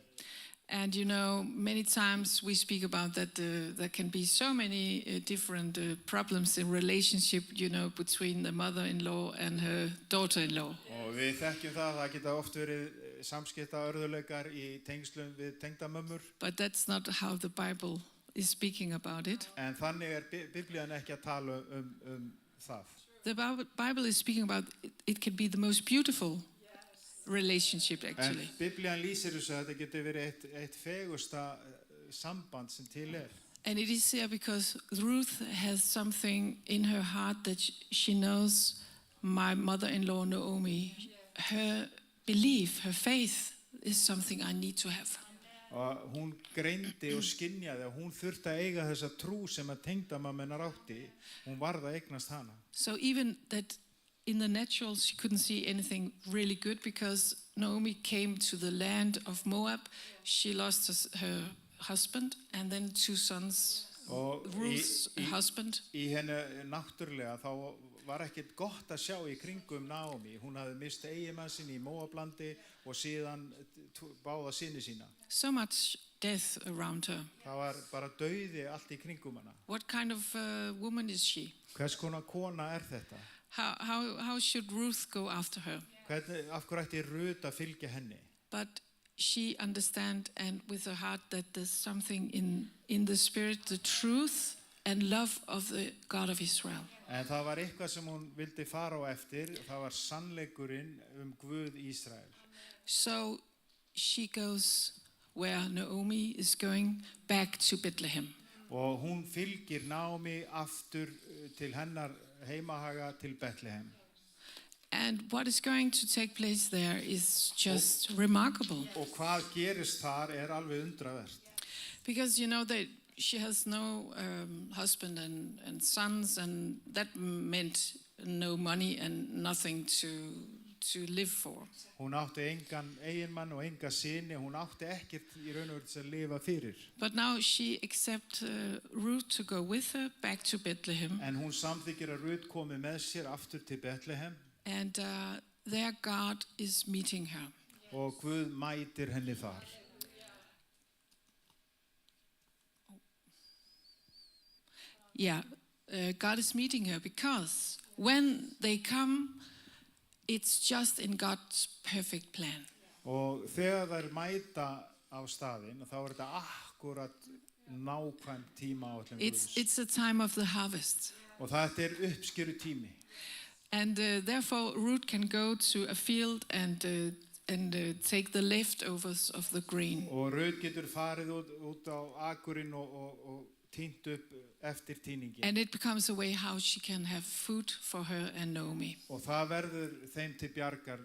And you know, many times we speak about that there can be so many different problems in relationship, you know, between the mother-in-law and her daughter-in-law. Og við þekkjum það geta oft verið samskipta örðuleikar í tengslum við tengdamömmur. But that's not how the Bible is speaking about it. En þannig Biblían ekki að tala það. The Bible is speaking about it can be the most beautiful relationship actually. En Biblían lýsir þessu að þetta getur verið eitt fegursta samband sem til And it is here because Ruth has something in her heart that she knows my mother-in-law Naomi, her belief, her faith is something I need to have. Og hún greindi og skynjaði að hún þurfti að eiga þessa trú sem að tengdamammenar átti, hún varð að eignast hana. So even that in the natural she couldn't see anything really good because Naomi came to the land of Moab, she lost her husband and then 2 sons, Ruth's husband. Í henni náttúrulega þá var ekkert gott að sjá í kringum Naomi. Hún hafði mist eiginmann sinn í Móablandi og síðan báða syni sína. So much death around her. Það var bara dauði allt í kringum hana. What kind of woman is she? Hvers konar kona þetta? How should Ruth go after her? Af hverju ætti Rut að fylgja henni? But she understands and with her heart that there's something in the spirit, the truth and love of the God of Israel. En það var eitthvað sem hún vildi fara á eftir, það var sannleikurinn Guð Ísrael. So she goes where Naomi is going, back to Bethlehem. Og hún fylgir Naomi aftur til hennar heimahaga til Bethlehem. And what is going to take place there is just remarkable. Og hvað gerist þar alveg undravert. Because you know that she has no husband and sons, and that meant no money and nothing to live for. Hún átti engan eiginmann og enga syni, hún átti ekkert í raun og veru til að lifa fyrir. But now she accepts Ruth to go with her back to Bethlehem. En hún samþykkir að Ruth komi með sér aftur til Bethlehem. And there God is meeting her. Og Guð mætir henni þar. Yeah, God is meeting her because when they come, it's just in God's perfect plan. Og þegar þær mæta á staðinn, þá þetta akkurat nákvæm tímaáætlun Guðs. It's a time of the harvest. Og þetta uppskeru tími. And therefore Ruth can go to a field and take the leftovers of the grain. Og Ruth getur farið út á akurinn og tínt upp eftir tíningin. And it becomes a way how she can have food for her and Naomi. Og það verður þeim til bjargar,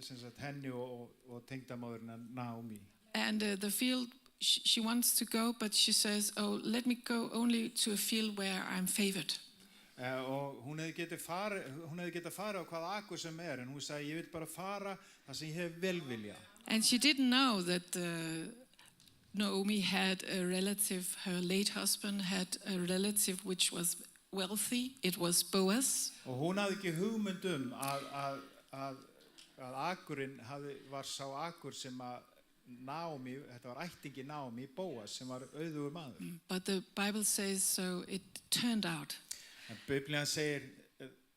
sem sagt henni og tengdamóðurinn Naomi. And the field, she wants to go, but she says, oh, let me go only to a field where I'm favored. Og hún hefði getað farið á hvaða akur sem en hún sagði, ég vil bara fara þar sem ég hef velvilja. And she didn't know that Naomi had a relative, her late husband had a relative which was wealthy. It was Boaz. Og hún hafði ekki hugmynd að akurinn var sá akur sem að Naomi, þetta var ættingi Naomi, Boaz, sem var auðugur maður. But the Bible says so it turned out. En Biblían segir,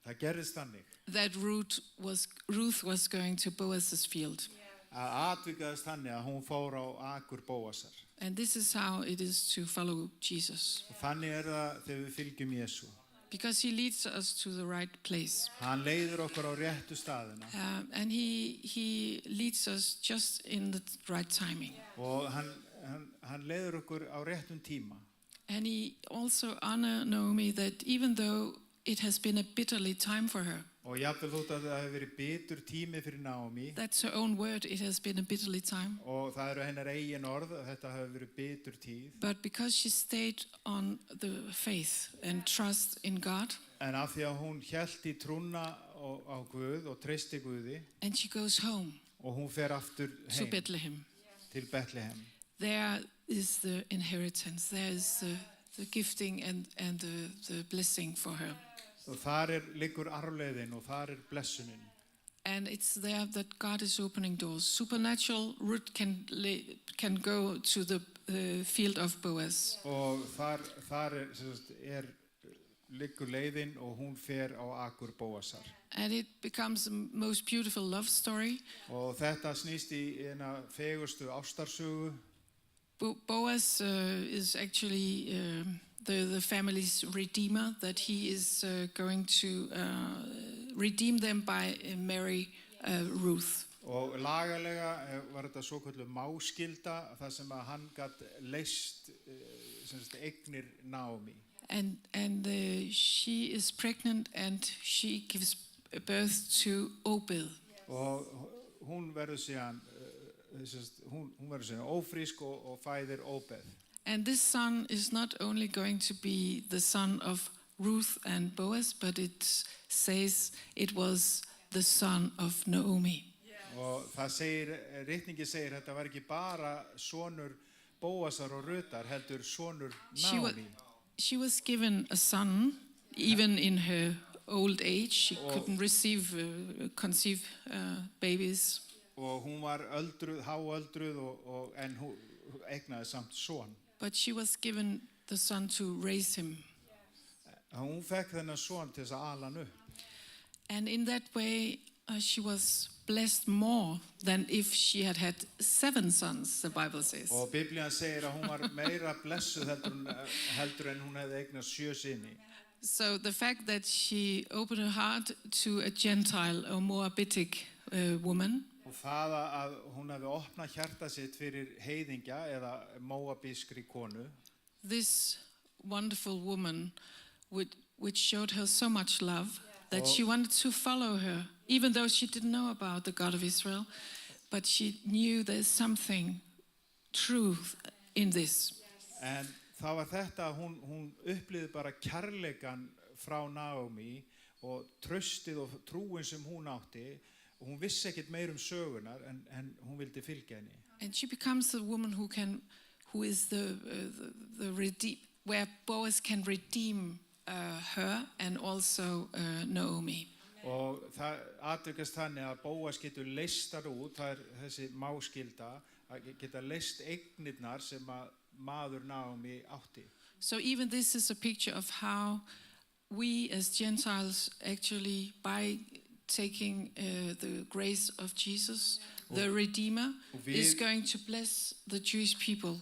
það gerðist þannig. That Ruth was going to Boaz's field. Að atvikaðist þannig að hún fór á akur Boazar. And this is how it is to follow Jesus. Og þannig það þegar við fylgjum Jesú. Because he leads us to the right place. Hann leiðir okkur á réttu staðina. And he leads us just in the right timing. Og hann leiðir okkur á réttum tíma. And he also honors Naomi that even though it has been a bitterly time for her. Og jafnvel þótt að það hefur verið bitur tími fyrir Naomi. That's her own word, it has been a bitterly time. Og það hennar eigin orð að þetta hefur verið bitur tíð. But because she stayed on the faith and trust in God. En af því að hún hélt í trúna á Guð og treysti Guði. And she goes home. Og hún fer aftur heim. To Bethlehem. Til Bethlehem. There is the inheritance. There is the gifting and the blessing for her. Og þar liggur arfleiðin og þar blessunin. And it's there that God is opening doors. Supernatural Ruth can go to the field of Boaz. Og þar liggur leiðin og hún fer á akur Bóasar. And it becomes the most beautiful love story. Og þetta snýst í eina fegustu ástarsögu. Boaz is actually the family's redeemer, that he is going to redeem them by marry Ruth. Og lagalega var þetta svokölluð máskylda, þar sem að hann gat leyst eignir Naomi. And she is pregnant and she gives birth to Obed. Og hún verður síðan ófrísk og fæðir Obed. And this son is not only going to be the son of Ruth and Boaz, but it says it was the son of Naomi. Og ritningi segir þetta var ekki bara sonur Bóasar og Rutar, heldur sonur Naomi. She was given a son, even in her old age. She couldn't conceive babies. Og hún var háöldruð en hún eignaði samt son. But she was given the son to raise him. Hún fekk þennan son til þess að ala hann upp. And in that way, she was blessed more than if she had had 7 sons, the Bible says. Og Biblían segir að hún var meira blessuð heldur en hún hefði eignast 7 syni. So the fact that she opened her heart to a Gentile or Moabitic woman, Og það að hún hefði opnað hjarta sitt fyrir heiðingja eða móabískri konu. this wonderful woman which showed her so much love that she wanted to follow her, even though she didn't know about the God of Israel, but she knew there's something truth in this. En það var þetta að hún upplifði bara kærleikan frá Naomi og tröstið og trúin sem hún átti, og hún vissi ekkert meir sögunar en hún vildi fylgja henni. And she becomes the woman who is the where Boaz can redeem her and also Naomi. Og það atvikast þannig að Bóas getur leyst þar út, það þessi máskylda, að geta leyst eignirnar sem að maður Naomi átti. So even this is a picture of how we as Gentiles actually, by taking the grace of Jesus, the Redeemer, is going to bless the Jewish people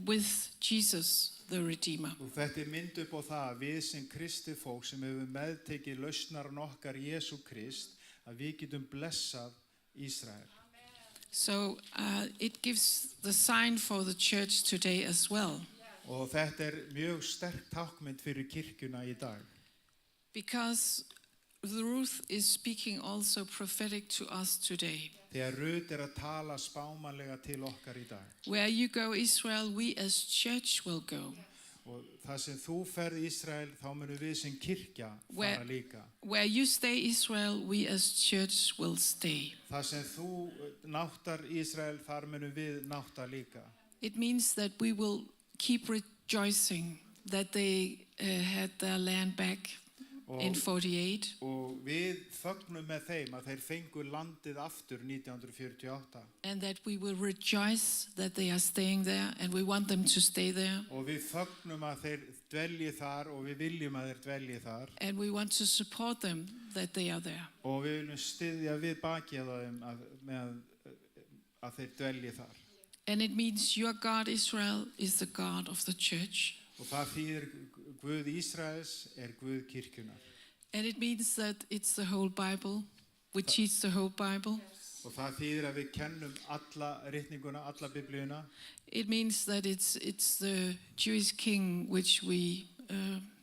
with Jesus, the Redeemer. Og þetta mynd upp á það að við sem kristið fólk sem hefur meðtekið lausnaran okkar Jesú Krist, að við getum blessað Ísrael. So it gives the sign for the church today as well. Og þetta mjög sterk tákmynd fyrir kirkjuna í dag. Because Ruth is speaking also prophetic to us today. Þegar Ruth að tala spámanlega til okkar í dag. Where you go, Israel, we as church will go. Og það sem þú ferð Ísrael, þá munum við sem kirkja fara líka. Where you stay, Israel, we as church will stay. Það sem þú náttar Ísrael, þar munum við nátta líka. It means that we will keep rejoicing that they had their land back in 48. Og við fögnum með þeim að þeir fengu landið aftur 1948. And that we will rejoice that they are staying there, and we want them to stay there. Og við fögnum að þeir dvelji þar og við viljum að þeir dvelji þar. And we want to support them that they are there. Og við viljum styðja við bakið á þeim með að þeir dvelji þar. And it means your God, Israel, is the God of the church. Og það þýðir Guð Ísraels Guð kirkjunar. And it means that it's the whole Bible. We teach the whole Bible. Og það þýðir að við kennum alla ritninguna, alla biblíuna. It means that it's the Jewish king which we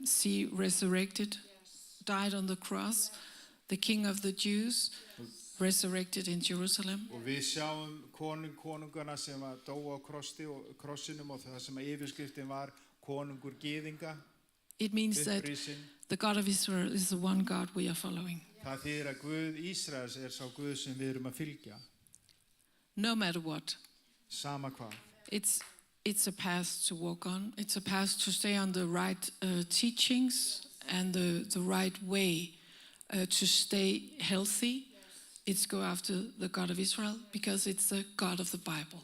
see resurrected, died on the cross, the king of the Jews, resurrected in Jerusalem. Og við sjáum konungana sem að dóa á krossinum og það sem að yfirskriftin var konungur gyðinga. It means that the God of Israel is the one God we are following. Það þýðir að Guð Ísraels sá Guð sem við erum að fylgja. No matter what. Sama hvað. It's a path to walk on. It's a path to stay on the right teachings and the right way to stay healthy, it's go after the God of Israel, because it's the God of the Bible.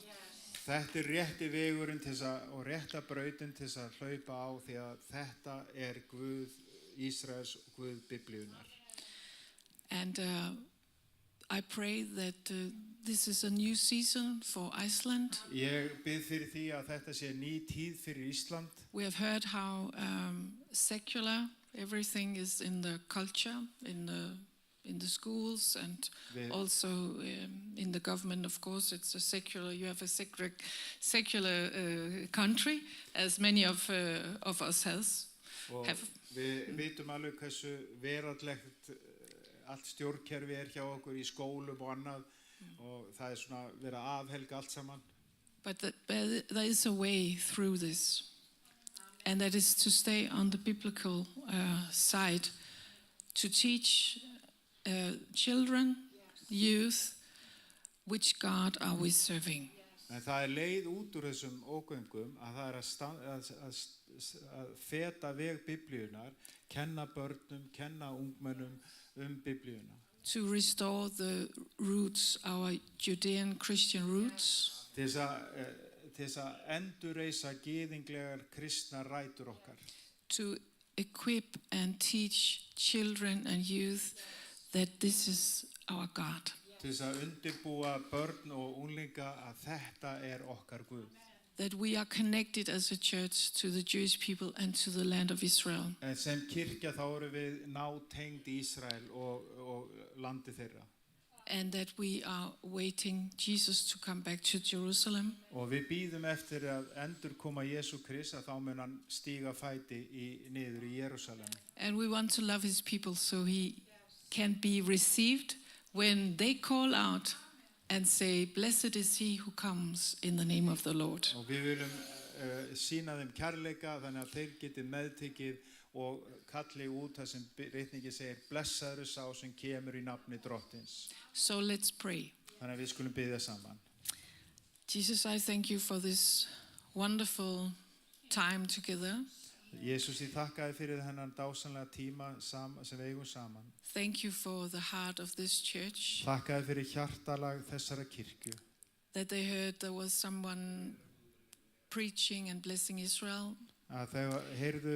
Þetta rétti vegurinn og rétta brautin til að hlaupa á, því að þetta Guð Ísraels og Guð Biblíunnar. And I pray that this is a new season for Iceland. Ég bið fyrir því að þetta sé ný tíð fyrir Ísland. We have heard how secular everything is in the culture, in the schools, and also in the government. Of course, it's a secular. You have a secular country, as many of us have. Við vitum alveg hversu veraldlegt allt stjórnkerfi hjá okkur í skólum og annað, og það svona verið að afhelga allt saman. But there is a way through this, and that is to stay on the biblical side, to teach children, youth, which God are we serving. En það leið út úr þessum ógöngum að það að feta veg Biblíunnar, kenna börnum, kenna ungmennum Biblíuna. To restore the roots, our Judean Christian roots. Til þess að endurreisa gyðinglegar kristnar rætur okkar. To equip and teach children and youth that this is our God. Til þess að undirbúa börn og unglinga að þetta okkar Guð. That we are connected as a church to the Jewish people and to the land of Israel. En sem kirkja þá erum við nátengd Ísrael og landi þeirra. And that we are waiting Jesus to come back to Jerusalem. Og við bíðum eftir að endurkoma Jesú Krist, að þá mun hann stíga fæti niður í Jerúsalem. And we want to love his people so he can be received when they call out and say, blessed is he who comes in the name of the Lord. Og við viljum sýna þeim kærleika þannig að þeir geti meðtekið og kalli út það sem ritningi segir, blessaður sá sem kemur í nafni Drottins. So let's pray. Þannig að við skulum biðja saman. Jesus, I thank you for this wonderful time together. Jesus, ég þakka þér fyrir þennan dásamlega tíma sem við eigum saman. Thank you for the heart of this church. Þakka þér fyrir hjartalag þessara kirkju. That they heard there was someone preaching and blessing Israel. Að þau heyrðu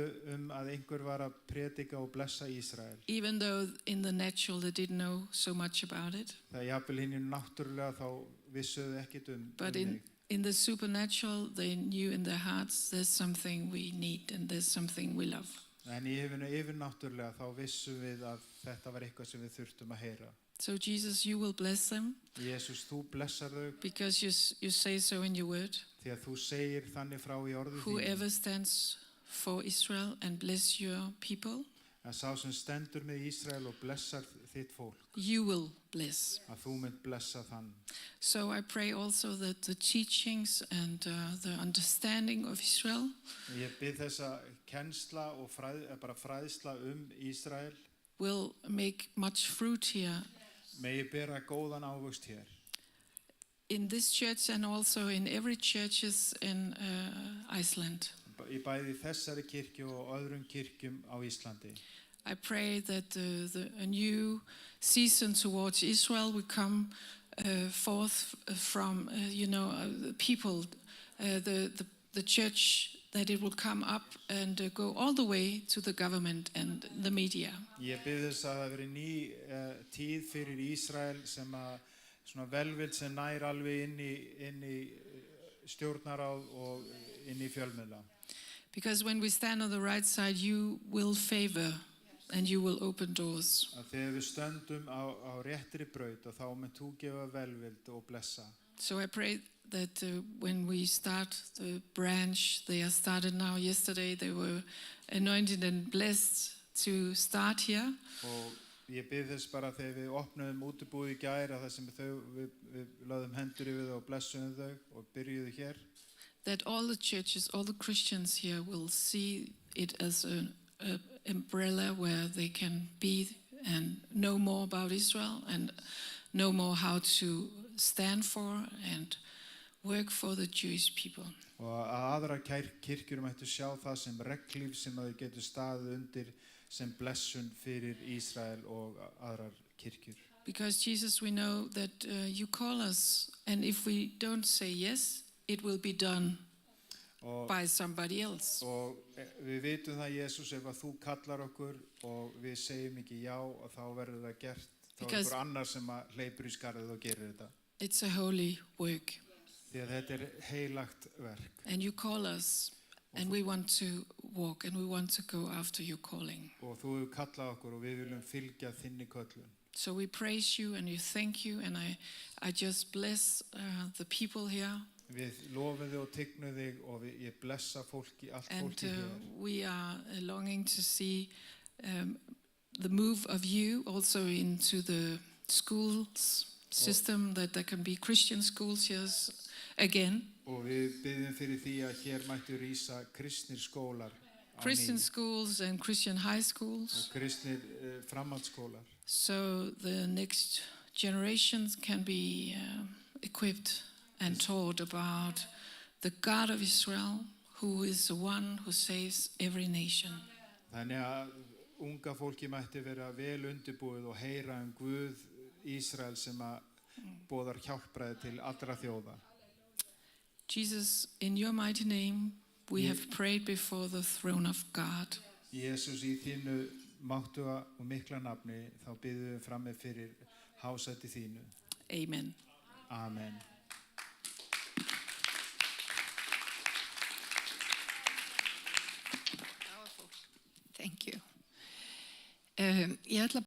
að einhver var að predika og blessa Ísrael. Even though in the natural they didn't know so much about it. Það jafnvel hinn náttúrulega þá vissuðu ekkert But mig. in the supernatural, they knew in their hearts there's something we need and there's something we love. En í yfirnáttúrulega þá vissum við að þetta var eitthvað sem við þurftum að heyra. So Jesus, you will bless them. Jesus, þú blessar þau. Because you say so in your word. Því að þú segir þannig frá í orðu þínu. Whoever stands for Israel and bless your people, Að sá sem stendur með Ísrael og blessar þitt fólk, you will bless. að þú mynd blessa þann. So I pray also that the teachings and the understanding of Israel Ég bið þessa kennsla og bara fræðsla Ísrael will make much fruit here megi bera góðan ávöxt hér. in this church and also in every churches in Iceland. Í bæði þessari kirkju og öðrum kirkjum á Íslandi. I pray that a new season towards Israel will come forth from people, the church, that it will come up and go all the way to the government and the media. Ég bið þess að það veri ný tíð fyrir Ísrael sem að svona velvild sem nær alveg inn í stjórnaráð og inn í fjölmiðla. Because when we stand on the right side, you will favor and you will open doors. Að þegar við stöndum á réttri braut og þá mynd þú gefa velvild og blessa. So I pray that when we start the branch, they are started now. Yesterday they were anointed and blessed to start here. Og ég bið þess bara þegar við opnuðum útibúið í gær að það sem við lögðum hendur yfir þau og blessuðum þau og byrjuðu hér. That all the churches, all the Christians here will see it as an umbrella where they can be and know more about Israel and know more how to stand for and work for the Jewish people. Og að aðra kirkjur mættu sjá það sem reglíf sem þau getur staðið undir sem blessun fyrir Ísrael og aðrar kirkjur. Because Jesus, we know that you call us, and if we don't say yes, it will be done Og, by somebody else. og við vitum það, Jesús, ef að þú kallar okkur og við segjum ekki já, og þá verður það gert. Þá er Because- einhver annar sem að hleypur í skarðið og gerir þetta. It's a holy work, Því að þetta er heilagt verk. and you call us, and we want to walk, and we want to go after your calling. Og þú hefur kallað okkur og við viljum fylgja þinni köllun. So we praise you and you thank you, and I just bless the people here, Við lofum þig og tignum þig og ég blessa fólki, allt and fólki hér. we are longing to see the move of you also into the schools system, that there can be Christian schools here again. Og við byggjum fyrir því að hér mættu rísa kristnir skólar á Christian ný schools and Christian high schools, og kristnir framhaldsskólar. so the next generations can be equipped and taught about the God of Israel, who is the one who saves every nation. Þannig að unga fólki mætti vera vel undirbúið og heyra Guð Ísrael sem að boðar hjálpræði til allra þjóða. Jesus, in your mighty name, we have prayed before the throne of God. Jesús, í þínu máttuga og mikla nafni, þá biðum við frammi fyrir hásæti þínu. Amen. Amen. Thank you. Ég ætla